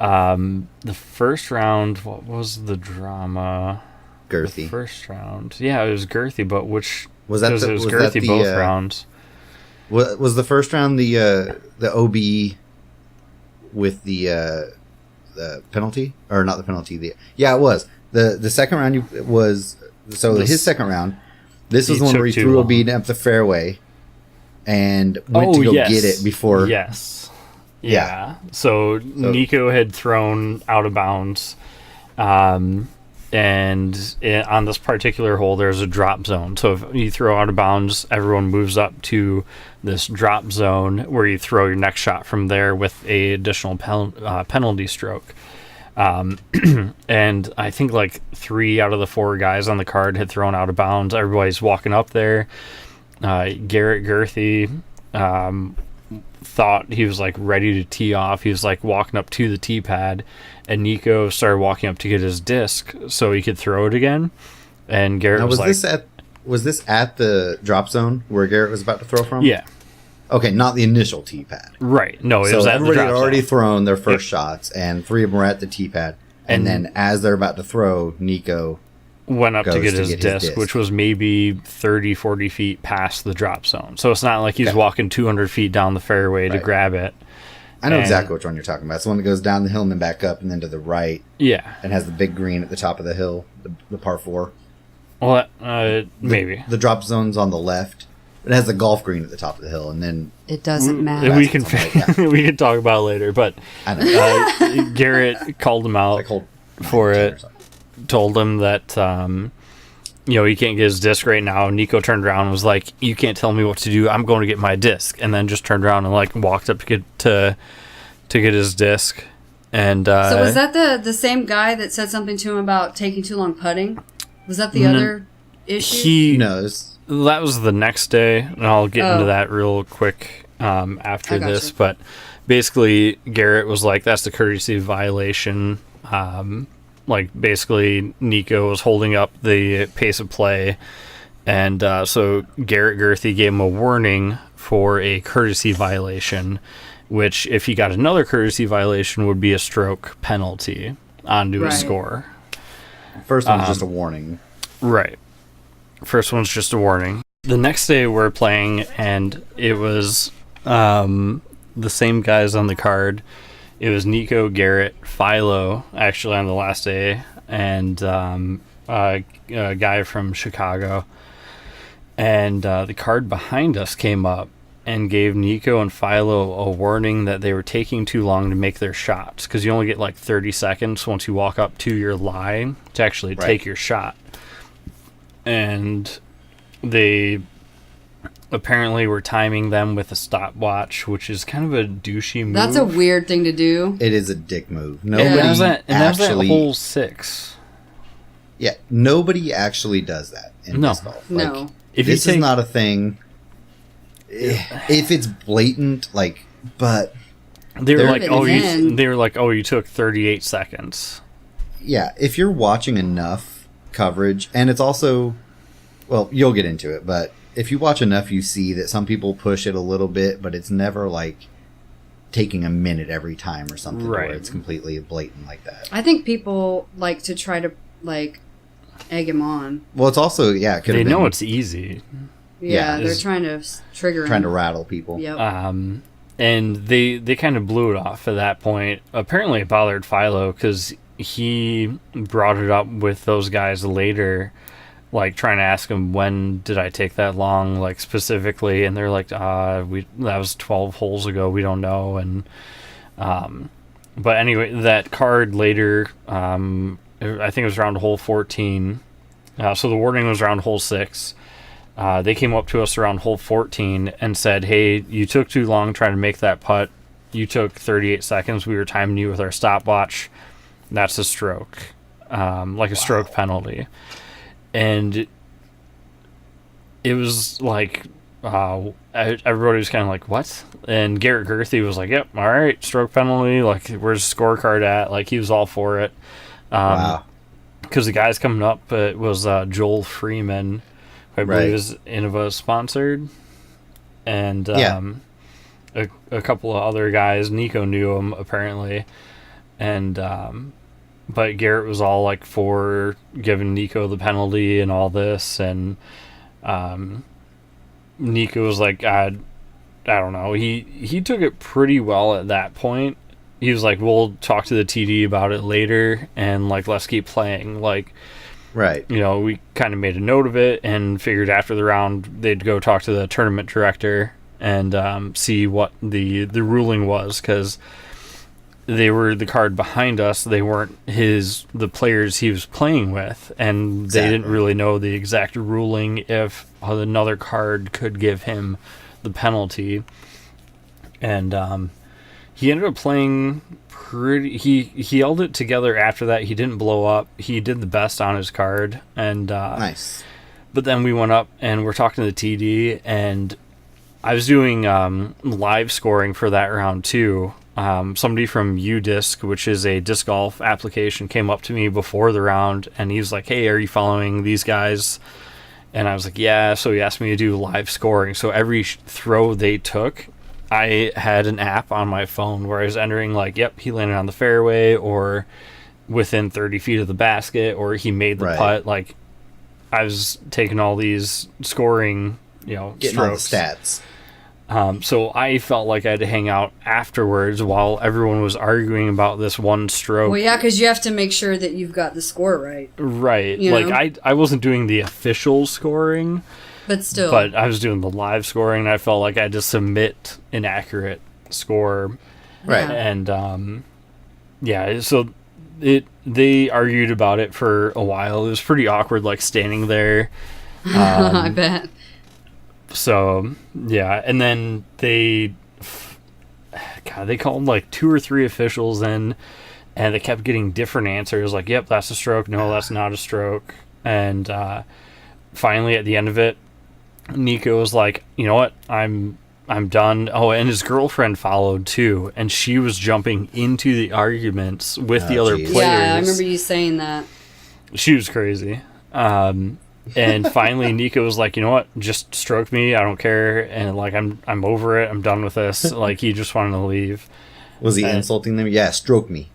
The first round, what was the drama? The girthy. first round, yeah, it was girthy, but which Was that because the- it was was girthy that the, both rounds. Was the first round the OB with the penalty, or not the penalty? Yeah, it was the second round. Was his second round. This was He the one where he took too threw long. OB up the fairway and went to go yes. get it before. Yes. Yeah. Yeah. So Nico had thrown out of bounds, and on this particular hole, there's a drop zone. So if you throw out of bounds, everyone moves up to this drop zone where you throw your next shot from there with a additional penalty stroke. And I think like 3 out of the 4 guys on the card had thrown out of bounds. Everybody's walking up there. Garrett Girthy thought he was like ready to tee off. He was like walking up to the tee pad, and Nico started walking up to get his disc so he could throw it again. And Garrett Now, was like, was this at the drop zone where Garrett was about to throw from? yeah, Okay, not the initial tee pad. right. No, it So was at the everybody drop had already zone. thrown their first Yep. shots, and 3 of them were at the tee pad. And then as they're about to throw, Nico Went up to goes get to his get his disc, disc. which was maybe 30, 40 feet past the drop zone. So it's not like he's Okay. walking 200 feet down the fairway to Right. grab it. I know And- exactly which one you're talking about. It's the one that goes down the hill and then back up and then to the right Yeah. and has the big green at the top of the hill, the par 4. Well, maybe. The drop zone's on the left. It has the golf green at the top of the hill, and then It doesn't matter. We can That's something we can talk about it later, but I know Garrett called him out like hold for 9, 10 it. or something. Told him that he can't get his disc right now. Nico turned around and was like, "You can't tell me what to do. I'm going to get my disc." And then just turned around and like walked up to get his disc. And So was that the same guy that said something to him about taking too long putting? Was that the other issue? That was the next day, and I'll get into Oh. that real quick after I gotcha. this. But basically, Garrett was like, "That's the courtesy violation." Like basically, Nico was holding up the pace of play, and so Garrett Girthy gave him a warning for a courtesy violation, which, if he got another courtesy violation, would be a stroke penalty onto Right. his score. First one was just a warning. Right. First one's just a warning. The next day we're playing, and it was the same guys on the card. It was Nico, Garrett, Philo, actually on the last day, and a guy from Chicago. And the card behind us came up and gave Nico and Philo a warning that they were taking too long to make their shots, because you only get like 30 seconds once you walk up to your line to actually take your shot. And they apparently were timing them with a stopwatch, which is kind of a douchey move. That's a weird thing to do. It is a dick move. And Nobody that was that actually. hole 6. Yeah, nobody actually does that in No. disc golf. No. Like, If this you take, is not a thing. If it's blatant, but they were they're- like, It oh, is you, in. they were like, oh, you took 38 seconds. yeah, if you're watching enough coverage, and it's also, well, you'll get into it, but if you watch enough, you see that some people push it a little bit, but it's never like taking a minute every time or something, Right. where it's completely blatant like that. I think people like to try to like egg him on. Well, it's also, yeah, it could They have been know it's easy. Yeah, they're it's- trying to trigger trying to him. rattle people. Yep. And they kind of blew it off at that point. Apparently it bothered Philo because he brought it up with those guys later, like trying to ask him, when did I take that long, like specifically, and they're like, that was 12 holes ago, we don't know. And but anyway, that card later, I think it was around hole 14. So the warning was around hole 6. They came up to us around hole 14 and said, hey, you took too long trying to make that putt. You took 38 seconds. We were timing you with our stopwatch. That's a stroke. Like a stroke penalty. And it was like, everybody was kind of like, what? And Garrett Gerthy was like, yep, all right, stroke penalty. Like, where's the scorecard at? Like, he was all for it. Wow. Because the guys coming up, it was Joel Freeman, who I believe is Innova sponsored. And a couple of other guys. Nico knew him, apparently. And but Garrett was all like for giving Nico the penalty and all this. And Nico was like, I don't know. He took it pretty well at that point. He was like, we'll talk to the TD about it later, and like, let's keep playing. Like, right. You know, we kind of made a note of it and figured after the round they'd go talk to the tournament director and see what the ruling was, because they were the card behind us. They weren't the players he was playing with, and they didn't really know the exact ruling if another card could give him the penalty. And he ended up playing pretty. He held it together after that. He didn't blow up. He did the best on his card, and nice. But then we went up and we're talking to the TD, and I was doing live scoring for that round too. Somebody from UDisc, which is a disc golf application, came up to me before the round, and he was like, hey, are you following these guys? And I was like, yeah. So he asked me to do live scoring. So every throw they took, I had an app on my phone where I was entering like, yep, he landed on the fairway, or within 30 feet of the basket, or he made the putt. Like, I was taking all these scoring, getting strokes. All the stats. So I felt like I had to hang out afterwards while everyone was arguing about this one stroke. Well, yeah, because you have to make sure that you've got the score right. Right. Like, I wasn't doing the official scoring. But still. But I was doing the live scoring, and I felt like I had to submit an accurate score. Right. And, so they argued about it for a while. It was pretty awkward, like, standing there. I bet. So, yeah. And then they called, like, 2 or 3 officials in, and they kept getting different answers. Like, yep, that's a stroke. No, that's not a stroke. And finally, at the end of it, Nico was like, you know what, I'm done. Oh, and his girlfriend followed too, and she was jumping into the arguments with the other players. Yeah, I remember you saying that. She was crazy. And finally Nico was like, you know what, just stroke me, I don't care, and like I'm over it, I'm done with this. Like, he just wanted to leave. Was he insulting them? Yeah, stroke me.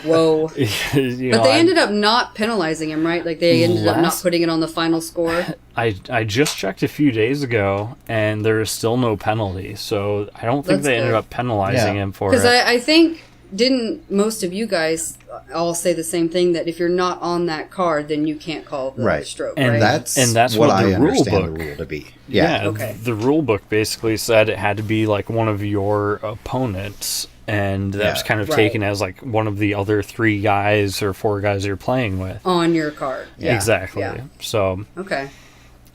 Whoa. But they ended up not penalizing him, right? Like, they ended up not putting it on the final score. I just checked a few days ago, and there is still no penalty, so I don't think they ended up penalizing him for it. Because I think, didn't most of you guys all say the same thing, that if you're not on that card, then you can't call the stroke, and right? That's what I understand the rule to be. Yeah. Okay. The rule book basically said it had to be like one of your opponents, and that was kind of taken as like one of the other 3 guys or 4 guys you're playing with on your card. Yeah. Exactly. Yeah. So okay.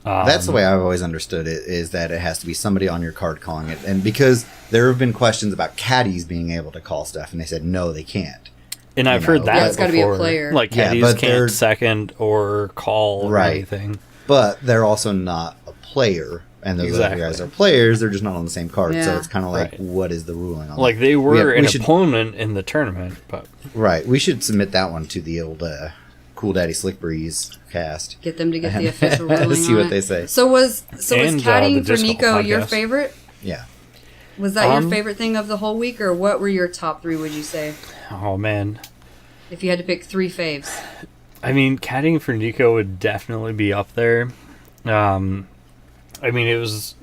That's the way I've always understood it, is that it has to be somebody on your card calling it. And because there have been questions about caddies being able to call stuff, and they said no, they can't. And I've heard that it's got to be a player. Like, caddies can't second or call or anything. But they're also not a player. And those other guys are players, they're just not on the same card. Yeah. So it's kind of like, what is the ruling on like that? They were an opponent in the tournament, but... Right. We should submit that one to the old Cool Daddy Slick Breeze cast. Get them to get the official ruling see what they say. So was caddying for Nico your favorite? Yeah. Was that your favorite thing of the whole week, or what were your top 3, would you say? Oh, man. If you had to pick 3 faves. I mean, caddying for Nico would definitely be up there. I mean, it was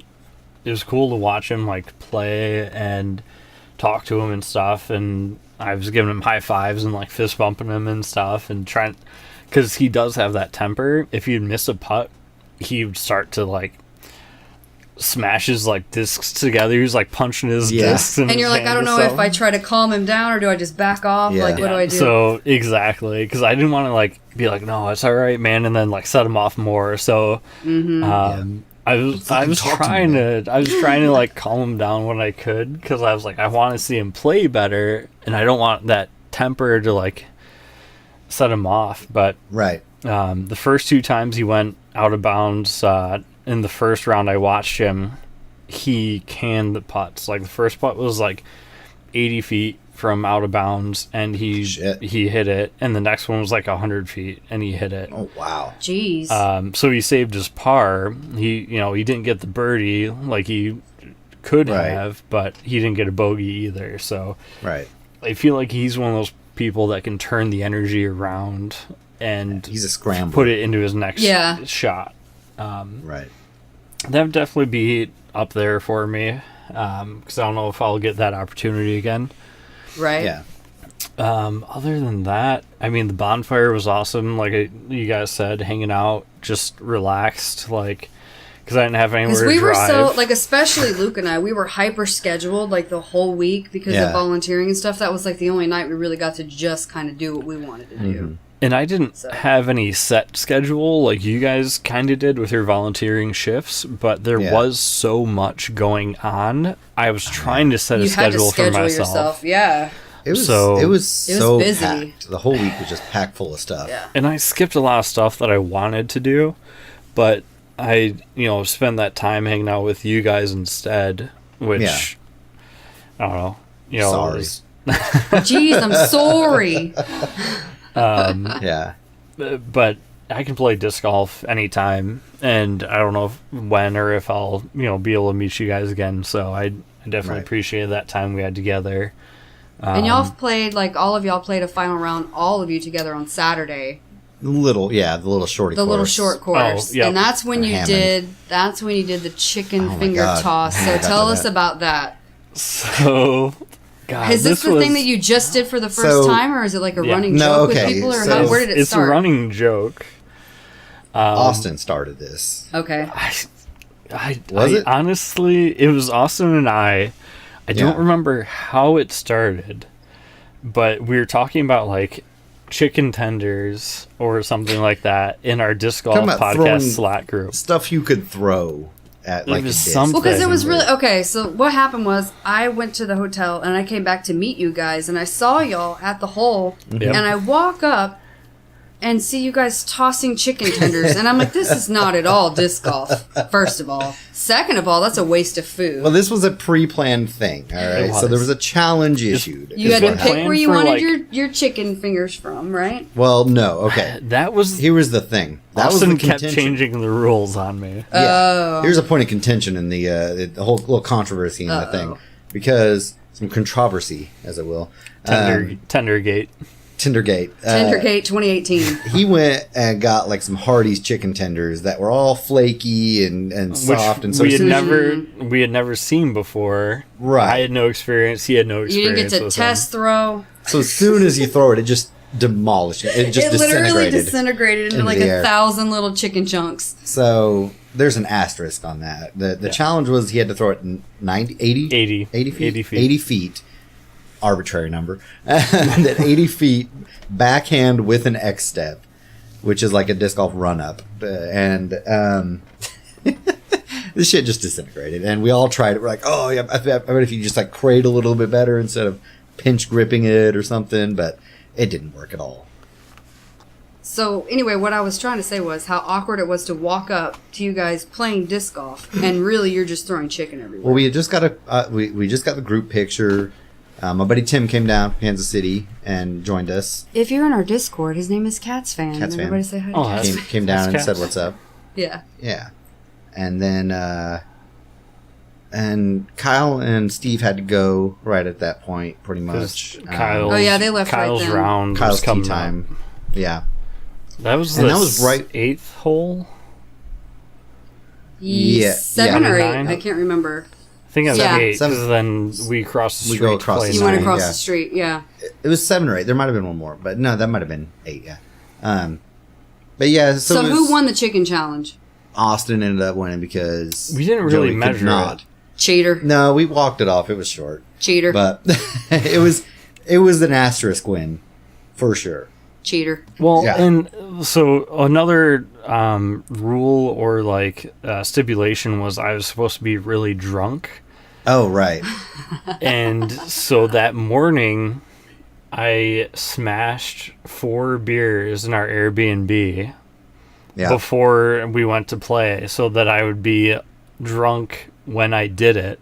cool to watch him like play and talk to him and stuff, and I was giving him high fives and like fist bumping him and stuff, and trying, because he does have that temper. If you'd miss a putt, he would start to like smashes like discs together. He's like punching his Yeah. discs, in And you're his like, I hand don't or know if something. I try to calm him down or do I just back off? Yeah. Like, what do I do? So exactly, because I didn't want to like be like, no, it's all right, man, and then like set him off more. So I was Fucking talk to me, I was trying to like calm him down when I could, because I was like, I want to see him play better, and I don't want that temper to like set him off. But Right. the first 2 times he went out of bounds, in the first round I watched him, he canned the putts. Like the first putt was like 80 feet from out of bounds, and he Shit. hit it, and the next one was like 100 feet, and he hit it. Oh, wow. Jeez. So he saved his par. He didn't get the birdie like he could Right. have, but he didn't get a bogey either. So Right. I feel like he's one of those people that can turn the energy around and He's a scrambler. put it into his next Yeah. shot. Right. That would definitely be up there for me, because I don't know if I'll get that opportunity again. right? Yeah. Other than that, I mean, the bonfire was awesome. Like you guys said, hanging out, just relaxed, like, because I didn't have anywhere Because to we were drive. so, like, especially Luke and I, we were hyper scheduled, like, the whole week because Yeah. of volunteering and stuff. That was, like, the only night we really got to just kind of do what we wanted to do. And I didn't So- have any set schedule like you guys kind of did with your volunteering shifts, but there Yeah. was so much going on. I was trying to set a You had to schedule for schedule myself. yourself, yeah. It was So- it was It was so busy. packed. The whole week was just packed full of stuff. Yeah. And I skipped a lot of stuff that I wanted to do, but I, spend that time hanging out with you guys instead, which, Yeah. I don't know. It Sorry. was- Jeez, I'm sorry. Yeah. but I can play disc golf anytime, and I don't know when or if I'll, be able to meet you guys again. So I definitely Right. appreciate that time we had together. And y'all played, like, all of y'all played a final round, all of you together on Saturday. The little shorty The course. little short course. Oh, yep. And that's when you Hammond. did the chicken Oh my finger God. toss. I So forgot tell about us that. about that. So, God, Is this the was, thing that you just did for the first So- time, or is it like a Yeah. running No, joke okay, with people, or so- where did it It's start? a running joke. Austin started this. Okay. Was it? Honestly, it was Austin and I don't Yeah. remember how it started, but we were talking about like chicken tenders or something like that in our disc golf Talking about podcast throwing Slack group. Stuff you could throw at like was a disc. something. Well, because it was Basically. really okay. So what happened was I went to the hotel and I came back to meet you guys, and I saw y'all at the hole, Yep. and I walk up and see you guys tossing chicken tenders, and I'm like, this is not at all disc golf. First of all, second of all, that's a waste of food. Well, this was a pre-planned thing. All right, It so was. there was a challenge issued. you is had to what pick happened. plan where you for, wanted like- your chicken fingers from, right? Well, no. Okay. That was Here was the thing. That Austin was the kept contention. changing the rules on me. Yeah. Oh. Here's a point of contention in the whole little controversy in the thing, because some controversy, as it will. Tendergate. Tindergate. Tendergate 2018. He went and got like some Hardee's chicken tenders that were all flaky and soft, and so we as had soon as never never seen before. Right. I had no experience. He had no You experience. didn't get to with test throw. so as soon as you throw it, it just demolished it. It just It literally disintegrated. disintegrated into into like the air. 1,000 little chicken chunks. So there's an asterisk on that. The challenge was he had to throw it 90, 80? 80. 80 feet? 80 feet. 80 feet. Arbitrary number. And at 80 feet, backhand with an X step, which is like a disc golf run up. And this shit just disintegrated. And we all tried it. We're like, oh, yeah, I bet if you just like cradle a little bit better instead of pinch gripping it or something. But it didn't work at all. So anyway, what I was trying to say was how awkward it was to walk up to you guys playing disc golf, and really you're just throwing chicken everywhere. Well, we had just got we just got the group picture. My buddy Tim came down from Kansas City and joined us. If you're in our Discord, his name is Cats Fan. Cats Fan. Everybody say hi to Oh, Cats. Came down and That's said, Cats. "What's up?" Yeah. Yeah, and then and Kyle and Steve had to go right at that point, pretty much. Kyle's, Oh, yeah, they left right Kyle's then. round. Kyle's was tea coming time. Yeah, That was And the that was right- 8th hole. Yeah, 7 yeah. or 8. 9? I can't remember. I think it was Yeah. 8 Seven. because then we crossed the We street. go across to play the You street. went nine. across yeah. the street, yeah. it was 7 or 8. There might have been one more, but no, that might have been 8. Yeah. But yeah, So it who was won the chicken challenge? Austin ended up winning because We didn't really Joey could measure not. it. Cheater. No, we walked it off. It was short, Cheater. but it was an asterisk win for sure. Cheater. Well, Yeah. and so another rule or like stipulation was I was supposed to be really drunk. Oh, right. And so that morning, I smashed 4 beers in our Airbnb Yeah. before we went to play so that I would be drunk when I did it.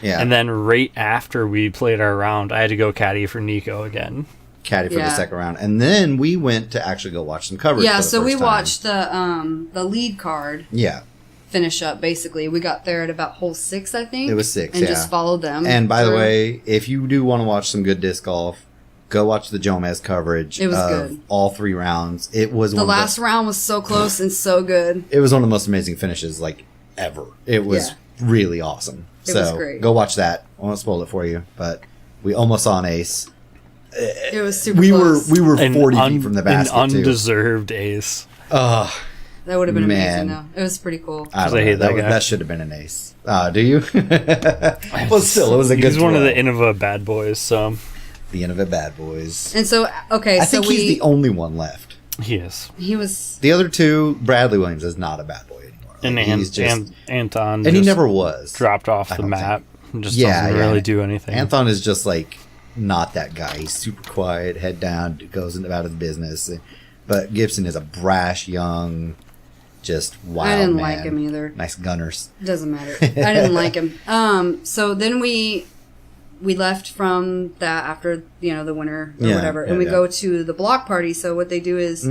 Yeah. And then right after we played our round, I had to go caddy for Nico again. Caddy for the Yeah. second round. And then we went to actually go watch some coverage. Yeah, for the so we first time. watched the lead card Yeah. finish up, basically. We got there at about hole 6, I think. It was 6, and yeah. just followed them. And by the through. way, if you do want to watch some good disc golf, go watch the Jomez coverage It was of good. all 3 rounds. It was The one last of round was so close and so good. it was one of the most amazing finishes like ever. It was Yeah. really awesome. It so was great. go watch that. I won't spoil it for you, but we almost saw an ace. It was super We close. were An 40 feet from the basket An too. undeserved ace. Ugh, That would have been Man. amazing, though. It was pretty cool. I don't I know. hate that guy. That should have been an ace. Do you? Well, still, it was a good. He's one of the throw. Innova bad boys, so The Innova Bad Boys. And so, okay, I so think he's the only one left. he is. he was... The other two, Bradley Williams is not a bad boy anymore. And, Like, he's just, Anton and he just never was. dropped off I the don't map. Just Yeah, doesn't yeah. really do anything. Anton is just like not that guy. He's super quiet, head down, goes about his business. But Gibson is a brash, young, just wild I didn't man. like him either. Nice gunners. Doesn't matter. I didn't like him. So then we left from that after, the winter or Yeah, whatever. yeah, And we yeah. go to the block party. So what they do is...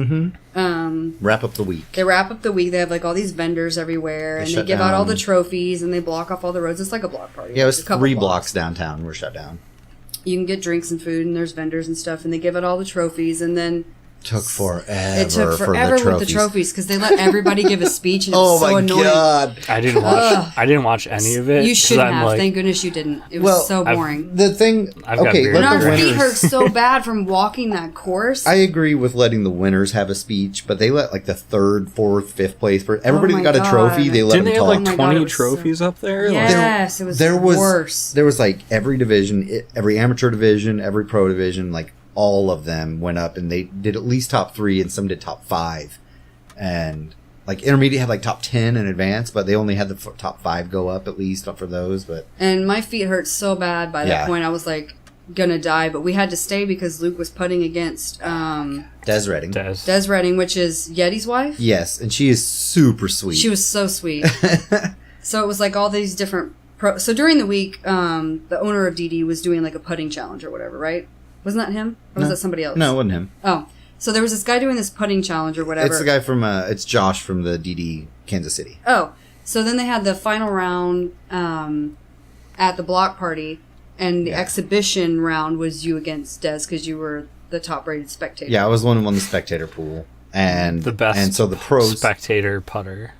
Wrap up the week. They wrap up the week. They have like all these vendors everywhere, and they shut give out all down- the trophies, and they block off all the roads. It's like a block party. Yeah, it was It's a couple 3 blocks downtown were shut down. You can get drinks and food, and there's vendors and stuff, and they give out all the trophies, and then Took forever. it took forever for the with the trophies. trophies because they let everybody give a speech, and it Oh was so my annoying. god! I didn't watch. I didn't watch any of it. You 'cause shouldn't I'm have. like, Thank goodness you didn't. It was Well, so boring. The thing, I've got okay, beard let And the our feet winners. hurt so bad from walking that course. I agree with letting the winners have a speech, but they let like the 3rd, 4th, 5th place for everybody Oh that my got a God. trophy. They let didn't them they have talk. like Oh my God, 20 it was so- trophies up there? Like, yes, it was there was worse. There was like every division, every amateur division, every pro division, like all of them went up, and they did at least top 3, and some did top 5, and like intermediate had like top 10 in advance, but they only had the top 5 go up at least for those. But And my feet hurt so bad by that Yeah. point. I was like gonna die, but we had to stay because Luke was putting against Des Redding, Des. Redding, which is Yeti's wife. yes, and she is super sweet. She was so sweet. So it was like all these different so during the week, the owner of DD was doing like a putting challenge or whatever, right? Wasn't that him? Or was that somebody else? No, it wasn't him. Oh. So there was this guy doing this putting challenge or whatever. It's the guy from it's Josh from the DD Kansas City. Oh. So then they had the final round at the block party, and the exhibition round was you against Des because you were the top rated spectator. Yeah, I was the one who won the spectator pool, and The best and so the pros. spectator putter.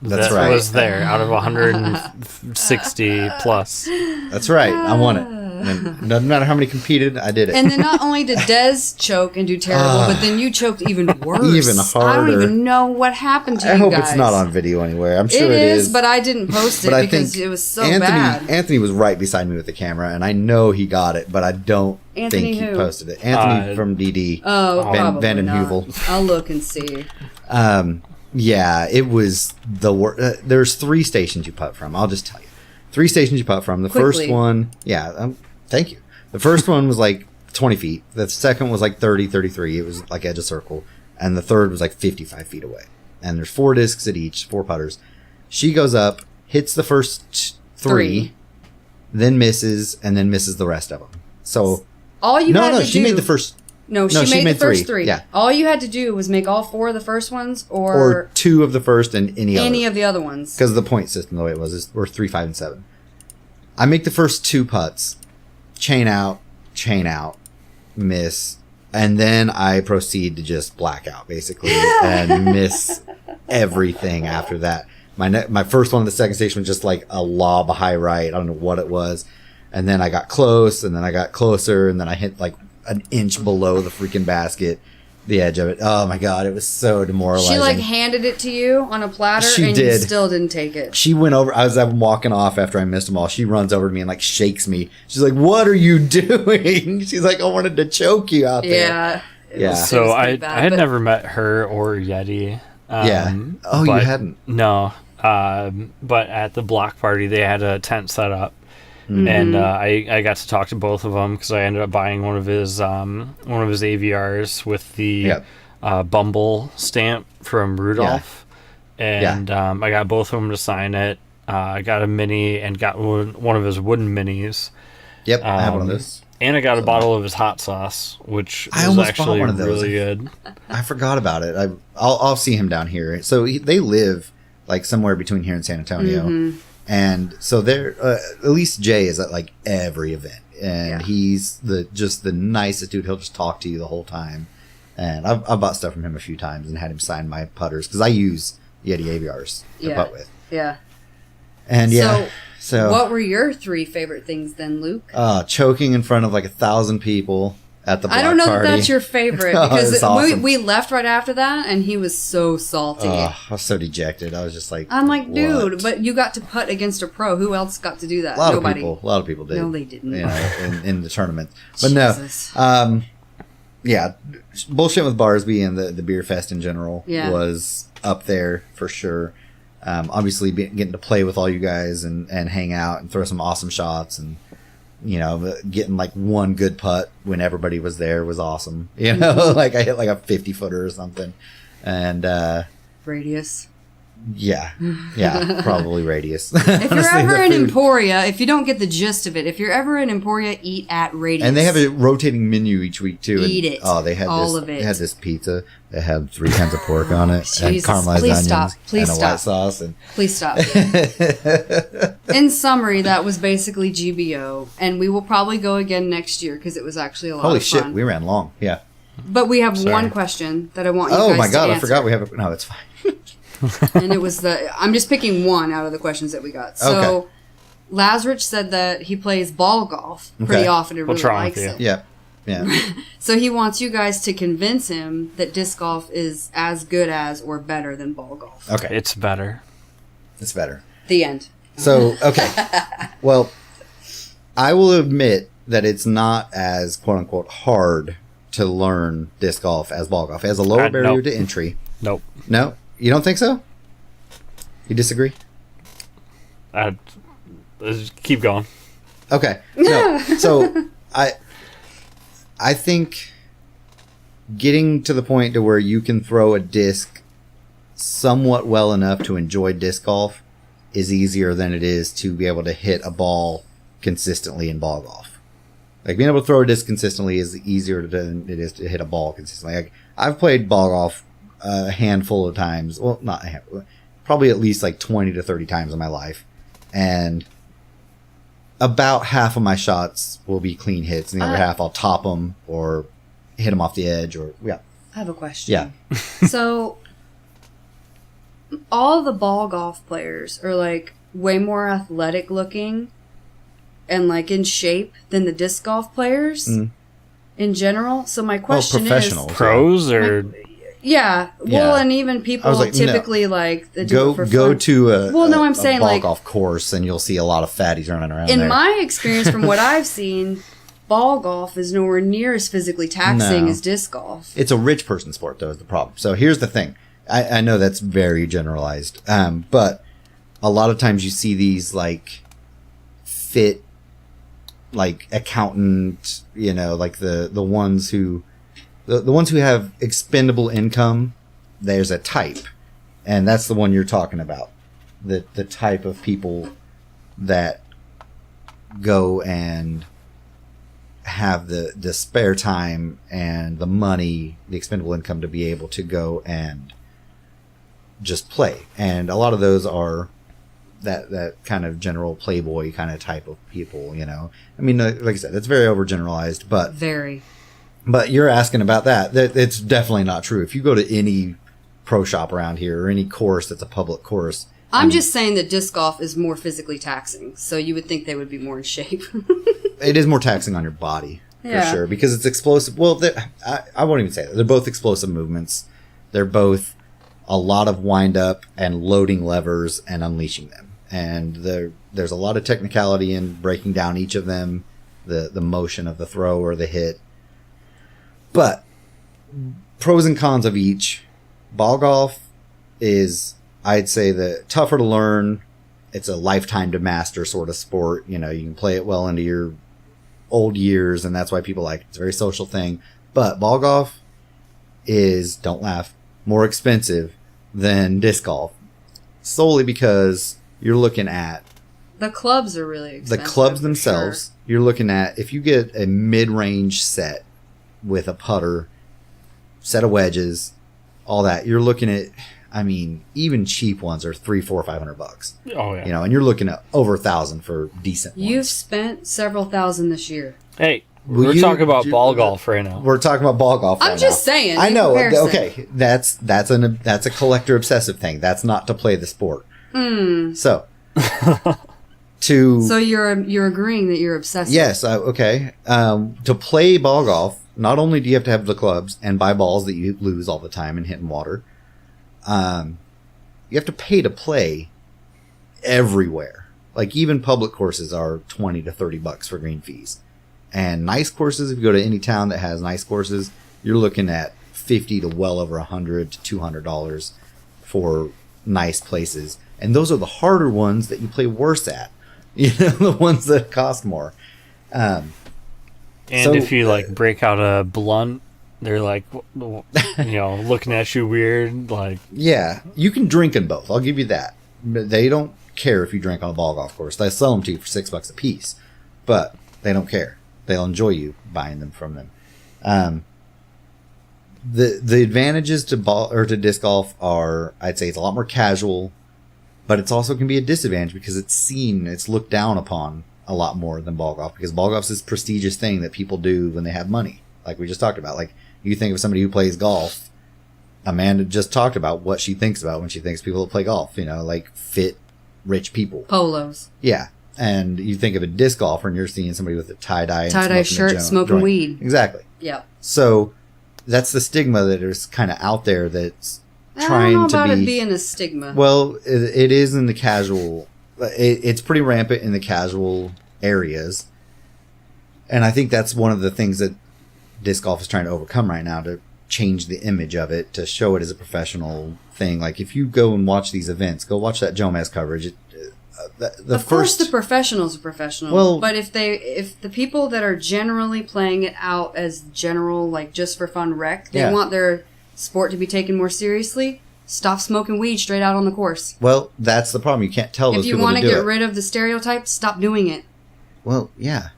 That's that right. was there out of 160 plus. That's right. I won it. And doesn't matter how many competed, I did it. And then not only did Des choke and do terrible, but then you choked even worse. Even I harder. don't even know what happened to I you hope guys. it's not on video anywhere. I'm sure It is, is. but I didn't post it But I because think it was so Anthony, bad. Anthony was right beside me with the camera, and I know he got it, but I don't Anthony think he who? posted it. Anthony from DD. Oh, Van probably Den not. Heuvel. I'll look and see. Yeah, it was the worst. There's 3 stations you putt from. I'll just tell you. 3 stations you putt from. The Quickly. first one, thank you. The first one was like 20 feet. The second was like 30, 33. It was like edge of circle. And the third was like 55 feet away. And there's 4 discs at each, 4 putters. She goes up, hits the first 3, then misses, and then misses the rest of them. So, All you had to she do, made the first, No, no, she made the first 3. Yeah. All you had to do was make all 4 of the first ones or 2 of the first and any other. of the other ones. Because of the point system, the way it was, is we're 3, 5, and 7. I make the first 2 putts, chain out, miss, and then I proceed to just black out, basically, and miss everything after that. My first one on the second station was just like a lob, a high right. I don't know what it was. And then I got close, and then I got closer, and then I hit like an inch below the freaking basket. the edge of it. Oh my god, it was so demoralizing. She like handed it to you on a platter, She and did. you still didn't take it. She went over. I was walking off after I missed them all. She runs over to me and like shakes me. She's like, "What are you doing?" She's like, "I wanted to choke you out there." Yeah. Yeah. So I had but- never met her or Yeti. Yeah. Oh, you but- hadn't? No. But at the block party, they had a tent set up. Mm-hmm. And I got to talk to both of them because I ended up buying one of his AVRs with the Bumble stamp from Rudolph, and I got both of them to sign it. I got a mini and got one of his wooden minis. Yep, I have one of those. And I got a bottle of his hot sauce, which I was almost actually bought one of those. really good. I forgot about it. I'll see him down here. So they live like somewhere between here and San Antonio. And so they're at least Jay is at like every event, and he's just the nicest dude. He'll just talk to you the whole time. And I've bought stuff from him a few times and had him sign my putters because I use Yeti AVRs to putt with. Yeah. And so what were your 3 favorite things then, Luke? choking in front of like 1,000 people at the block I don't know party. that that's your favorite Oh, because it's awesome. we left right after that, and he was so salty. I was so dejected. I was just like, I'm like, dude, what? but you got to putt against a pro. Who else got to do that? A lot Nobody. of people did. No, they didn't. You know, in the tournament. But Jesus. no, yeah, bullshit with Barsby and the beer fest in general was up there for sure. Obviously, getting to play with all you guys and hang out and throw some awesome shots and getting like one good putt when everybody was there was awesome. You know, like I hit like a 50-footer or something, and Radius. yeah, probably Radius. If you're ever in Emporia, if you don't get the gist of it, if you're ever in Emporia, eat at Radius. And they have a rotating menu each week too. Eat and, it. Oh, they had all this. of it. They had this pizza that had 3 kinds of pork on it and Jesus. caramelized Please onions stop. Please and a stop. white sauce. And Please stop. In summary, that was basically GBO, and we will probably go again next year because it was actually a lot holy of shit, fun. we ran long. Yeah. But we have Sorry. one question that I want you Oh guys my god, to I answer. forgot we have a. No, it's fine. And it was I'm just picking one out of the questions that we got. So, Okay. Lazarich said that he plays ball golf pretty Okay. often and really What's wrong likes with it. Yeah. So he wants you guys to convince him that disc golf is as good as or better than ball golf. Okay, It's better. it's better. The end. So okay, well, I will admit that it's not as quote unquote hard to learn disc golf as ball golf. It has a lower barrier nope. to entry. Nope. No, you don't think so? You disagree? Let's keep going. Okay. No. So I think getting to the point to where you can throw a disc somewhat well enough to enjoy disc golf is easier than it is to be able to hit a ball consistently in ball golf. Like being able to throw a disc consistently is easier than it is to hit a ball consistently. Like I've played ball golf a handful of times. Well, not a handful, probably at least like 20 to 30 times in my life. And about half of my shots will be clean hits, and the other half I'll top them or hit them off the edge, or I have a question. Yeah. So, all the ball golf players are like way more athletic looking and like in shape than the disc golf players in general. So my question is, professionals. Pros or yeah, well, Yeah. and even people I was like, no. typically like that do it for Go fun. to I'm a saying, ball like- golf course, and you'll see a lot of fatties running around In there. my experience, from what I've seen, ball golf is nowhere near as physically taxing No. as disc golf. It's a rich person sport, though, is the problem. So here's the thing. I know that's very generalized, but a lot of times you see these like fit, like accountant, like the ones who, the ones who have expendable income. There's a type, and that's the one you're talking about. The type of people that go and have the spare time and the money, the expendable income to be able to go and just play. And a lot of those are that kind of general playboy kind of type of people, I mean, like I said, it's very overgeneralized, but you're asking about that. It's definitely not true. If you go to any pro shop around here or any course that's a public course, I'm just saying that disc golf is more physically taxing, so you would think they would be more in shape. it is more taxing on your body. Yeah. for sure, because it's explosive. Well, I won't even say that. They're both explosive movements. They're both a lot of wind up and loading levers and unleashing them. And there's a lot of technicality in breaking down each of them, the motion of the throw or the hit. But pros and cons of each. Ball golf is, I'd say, the tougher to learn. It's a lifetime to master sort of sport. You know, you can play it well into your old years, and that's why people like it. It's a very social thing. But ball golf is, don't laugh, more expensive than disc golf, solely because you're looking at The clubs are really expensive. the clubs for themselves. sure. You're looking at, if you get a mid-range set with a putter, set of wedges, all that, you're looking at, I mean, even cheap ones are $300, $400, $500. Oh yeah. You know, and you're looking at over $1,000 for decent You've ones. spent several thousand this year. Hey, Will we're you- talking about you- ball golf right now. We're talking about ball golf. I'm right just now. saying, I in know. comparison. Okay, that's a collector obsessive thing. That's not to play the sport. So, So you're agreeing that you're obsessive. yes, okay. To play ball golf, not only do you have to have the clubs and buy balls that you lose all the time and hit in water, you have to pay to play everywhere. Like, even public courses are $20 to $30 for green fees. And nice courses, if you go to any town that has nice courses, you're looking at $50 to well over $100 to $200 for nice places. And those are the harder ones that you play worse at. You know, the ones that cost more. And So, if you like break out a blunt, they're like, looking at you weird. Like, Yeah, you can drink in both. I'll give you that. But they don't care if you drink on a ball golf course. They sell them to you for $6 a piece, but they don't care. They'll enjoy you buying them from them. The advantages to ball or to disc golf are, I'd say, it's a lot more casual, but it's also can be a disadvantage because it's looked down upon a lot more than ball golf, because ball golf is this prestigious thing that people do when they have money, like we just talked about. Like, you think of somebody who plays golf. Amanda just talked about what she thinks about when she thinks people that play golf, you know, like fit, rich people. Polos. Yeah. And you think of a disc golfer and you're seeing somebody with a tie-dye Shirt, smoking weed. Exactly. Yep. So that's the stigma that is kind of out there that's I trying don't know to about be... it being a stigma. Well, it is in the casual... It's pretty rampant in the casual areas. And I think that's one of the things that disc golf is trying to overcome right now, to change the image of it, to show it as a professional thing. Like, if you go and watch these events, go watch that Jomez coverage. Of course the professionals are professional. Well- but if the people that are generally playing it out as general, like just for fun rec, they Yeah. want their sport to be taken more seriously, stop smoking weed straight out on the course. Well, that's the problem. You can't tell those If you people want to to do get it. rid of the stereotypes, stop doing it. Well, yeah.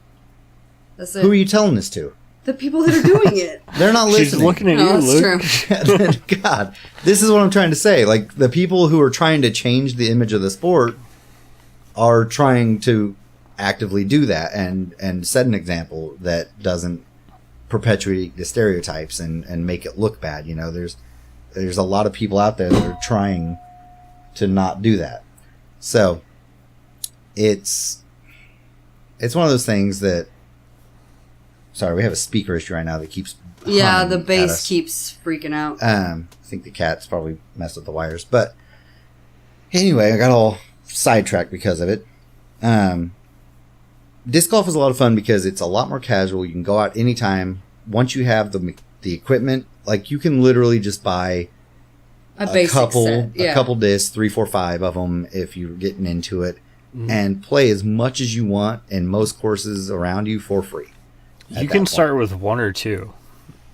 That's it. Who are you telling this to? The people that are doing it. They're not she's listening. looking at No, you, that's Luke. true. God, this is what I'm trying to say. Like, the people who are trying to change the image of the sport are trying to actively do that and set an example that doesn't perpetuate the stereotypes and make it look bad. You know, there's a lot of people out there that are trying to not do that. So it's one of those things that, sorry, we have a speaker issue right now that keeps Yeah, humming the at bass us. keeps freaking out. I think the cat's probably messed with the wires. But anyway, I got all sidetracked because of it. Disc golf is a lot of fun because it's a lot more casual. You can go out anytime. Once you have the equipment, like, you can literally just buy A basic set. Yeah. a couple discs, 3, 4, 5 of them if you're getting into it, and play as much as you want in most courses around you for free. You can start with one or two.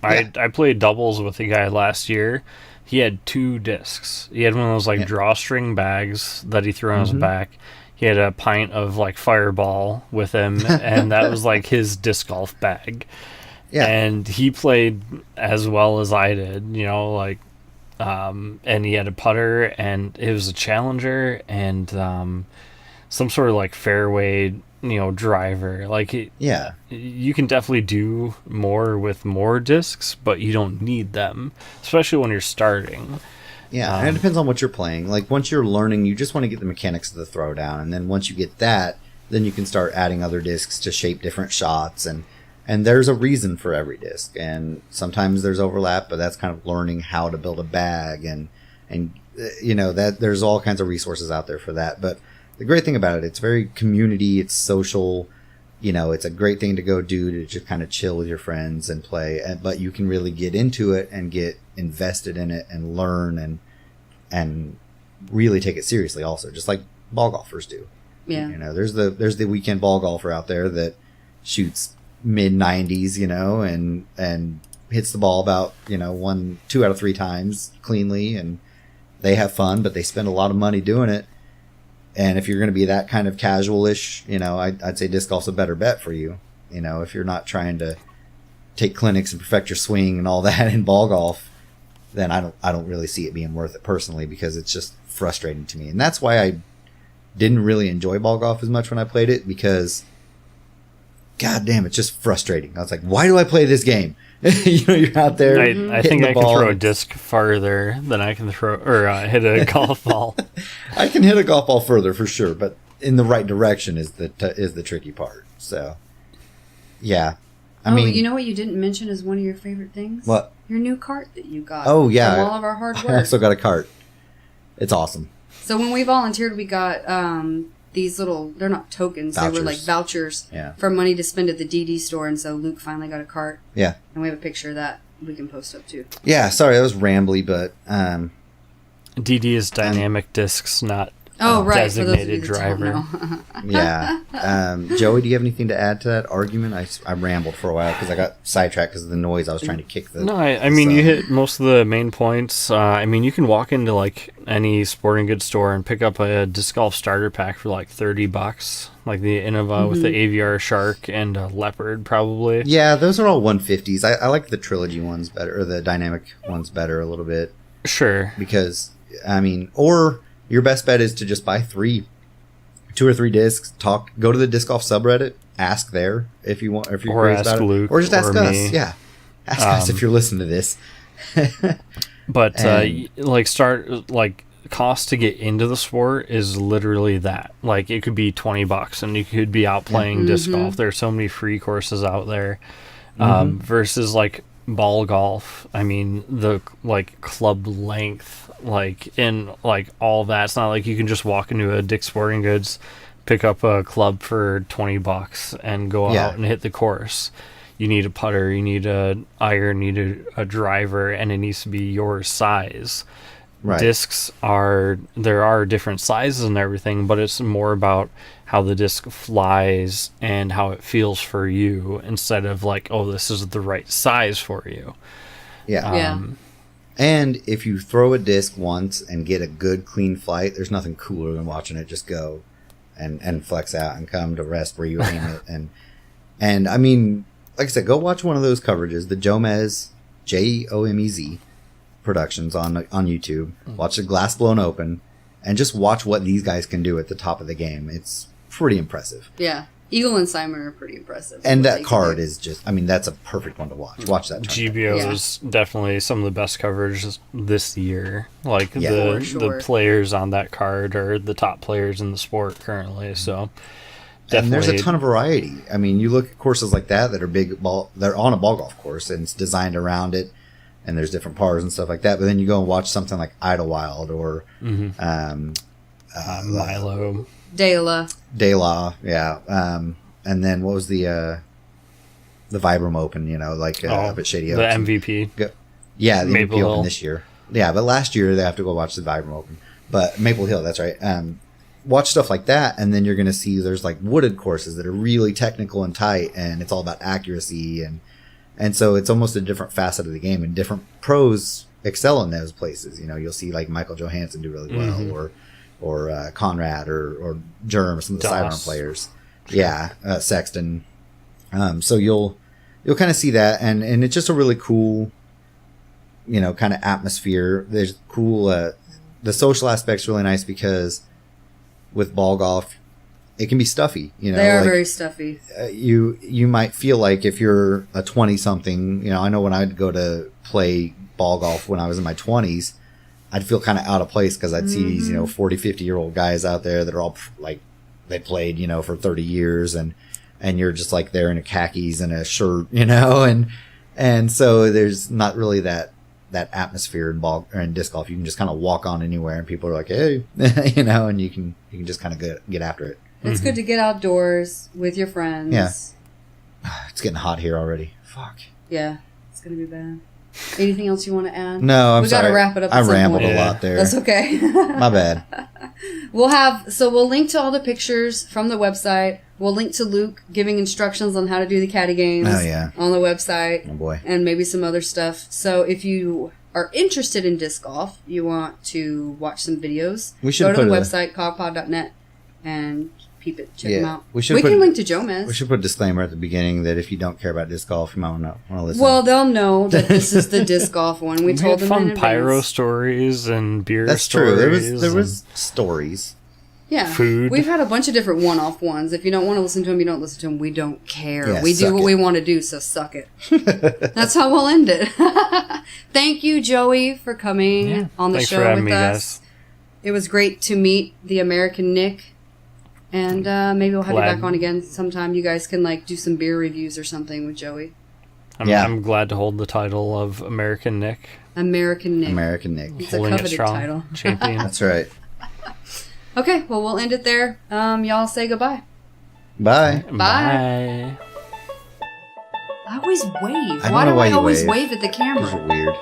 Yeah. I played doubles with a guy last year. He had 2 discs. He had one of those like drawstring bags that he threw on his back. He had a pint of like Fireball with him, and that was like his disc golf bag. Yeah. And he played as well as I did, you know, like, and he had a putter, and it was a Challenger, and some sort of like fairway, you know, driver. Like, Yeah. you can definitely do more with more discs, but you don't need them, especially when you're starting. Yeah, and it depends on what you're playing. Like, once you're learning, you just want to get the mechanics of the throwdown, and then once you get that, then you can start adding other discs to shape different shots. And And there's a reason for every disc, and sometimes there's overlap, but that's kind of learning how to build a bag, and that there's all kinds of resources out there for that. But the great thing about it, it's very community, it's social, it's a great thing to go do to just kind of chill with your friends and play, but you can really get into it and get invested in it and learn and really take it seriously also, just like ball golfers do. Yeah. There's the weekend ball golfer out there that shoots mid 90s, and hits the ball about, 2 out of 3 times cleanly, and they have fun, but they spend a lot of money doing it. And if you're going to be that kind of casual-ish, I'd say disc golf's a better bet for you. If you're not trying to take clinics and perfect your swing and all that in ball golf, then I don't really see it being worth it personally, because it's just frustrating to me. And that's why I didn't really enjoy ball golf as much when I played it, because God damn, it's just frustrating. I was like, why do I play this game? You're out there. I think I can throw a disc farther than I can throw or hit a golf ball. I can hit a golf ball further for sure, but in the right direction is the tricky part. So, yeah. I mean, you know what you didn't mention is one of your favorite things? What? Your new cart that you got. Oh, yeah. From all of our hard work. I also got a cart. It's awesome. So when we volunteered, we got these little, they're not tokens, Vouchers. they were like vouchers for money to spend at the DD store, and so Luke finally got a cart. Yeah. And we have a picture of that we can post up too. Yeah, sorry, that was rambly, but... DD is dynamic discs, not For designated those driver. Yeah. Joey, do you have anything to add to that argument? I rambled for a while because I got sidetracked because of the noise. I was trying to kick the... No, I mean, you hit most of the main points. I mean, you can walk into like any sporting goods store and pick up a disc golf starter pack for like $30, like the Innova with the AVR Shark and a Leopard, probably. Yeah, those are all 150s. I like the Trilogy ones better, or the Dynamic ones better a little bit. Sure. Because, I mean, or... Your best bet is to just buy 2 or 3 discs. Go to the disc golf subreddit. Ask there if you want, if you're curious about Luke, it, or just ask us. Me. Yeah, ask us if you're listening to this. But cost to get into the sport is literally that. Like, it could be $20, and you could be out playing disc golf. There's so many free courses out there. Versus like ball golf. I mean, the like club length. Like, in like all that, it's not like you can just walk into a Dick's Sporting Goods, pick up a club for $20 and go out and hit the course. You need a putter, you need an iron, you need a driver, and it needs to be your size. Right. Discs there are different sizes and everything, but it's more about how the disc flies and how it feels for you, instead of like, oh, this is the right size for you. Yeah. And if you throw a disc once and get a good clean flight, there's nothing cooler than watching it just go and flex out and come to rest where you aim it. And I mean, like I said, go watch one of those coverages, the Jomez, Jomez productions on YouTube. Watch the Glass Blown Open and just watch what these guys can do at the top of the game. It's pretty impressive. Yeah. Eagle and Simon are pretty impressive. And that card is just, I mean, that's a perfect one to watch. Watch that. GBO is definitely some of the best coverage this year. Like, the players on that card are the top players in the sport currently. So, definitely. And there's a ton of variety. I mean, you look at courses like that are they're on a ball golf course and it's designed around it. And there's different pars and stuff like that. But then you go and watch something like Idlewild or Milo. De La, yeah. And then what was the Vibram Open, up at Shady Oaks. The MVP. Yeah, the Maple MVP Hill. Open this year. Yeah, but last year they have to go watch the Vibram Open. But Maple Hill, that's right. Watch stuff like that, and then you're going to see there's like wooded courses that are really technical and tight, and it's all about accuracy. And so it's almost a different facet of the game, and different pros excel in those places. You'll see like Michael Johansson do really well, or Conrad or Germ, or some of the sidearm players. Yeah, Sexton. So you'll kind of see that, and it's just a really cool, kind of atmosphere. There's cool. The social aspect's really nice because with ball golf, it can be stuffy. They are very stuffy. You might feel like if you're a 20-something, I know when I'd go to play ball golf when I was in my 20s, I'd feel kind of out of place because I'd see these, 40, 50-year-old guys out there that are all like, they played, for 30 years. And and you're just like there in a khakis and a shirt, you know, and so there's not really that atmosphere in disc golf. You can just kind of walk on anywhere, and people are like, hey, you know, and you can just kind of get after it. It's good to get outdoors with your friends. Yeah. It's getting hot here already. Fuck. Yeah, it's gonna be bad. Anything else you want to add? No, I'm sorry. We gotta wrap it up. I rambled a lot there. That's okay. My bad. We'll link to all the pictures from the website. We'll link to Luke giving instructions on how to do the caddy games. Oh, yeah. On the website. Oh boy. And maybe some other stuff. So if you are interested in disc golf, you want to watch some videos, we should go to put the website CoGPod.net and peep it. Check them out. We can link to Jomez. We should put a disclaimer at the beginning that if you don't care about disc golf, you might want to listen. Well, they'll know that this is the disc golf one. We told had them in fun pyro advance. stories and beer That's stories. true. There was stories. Yeah. Food. We've had a bunch of different one-off ones. If you don't want to listen to them, you don't listen to them. We don't care. Yeah, we do suck what it. we want to do, so suck it. That's how we'll end it. Thank you, Joey, for coming on the Thanks show for having with me, us. guys. It was great to meet the American Nick. And maybe we'll have you back on again sometime. You guys can do some beer reviews or something with Joey. I'm glad to hold the title of American Nick. American Nick. American Nick. It's a Holding it coveted strong. title. Champion. That's right. Okay, well, we'll end it there. Y'all say goodbye. Bye. Bye. I always wave. I don't Why know do why I you always wave. wave at the camera? Those are weird.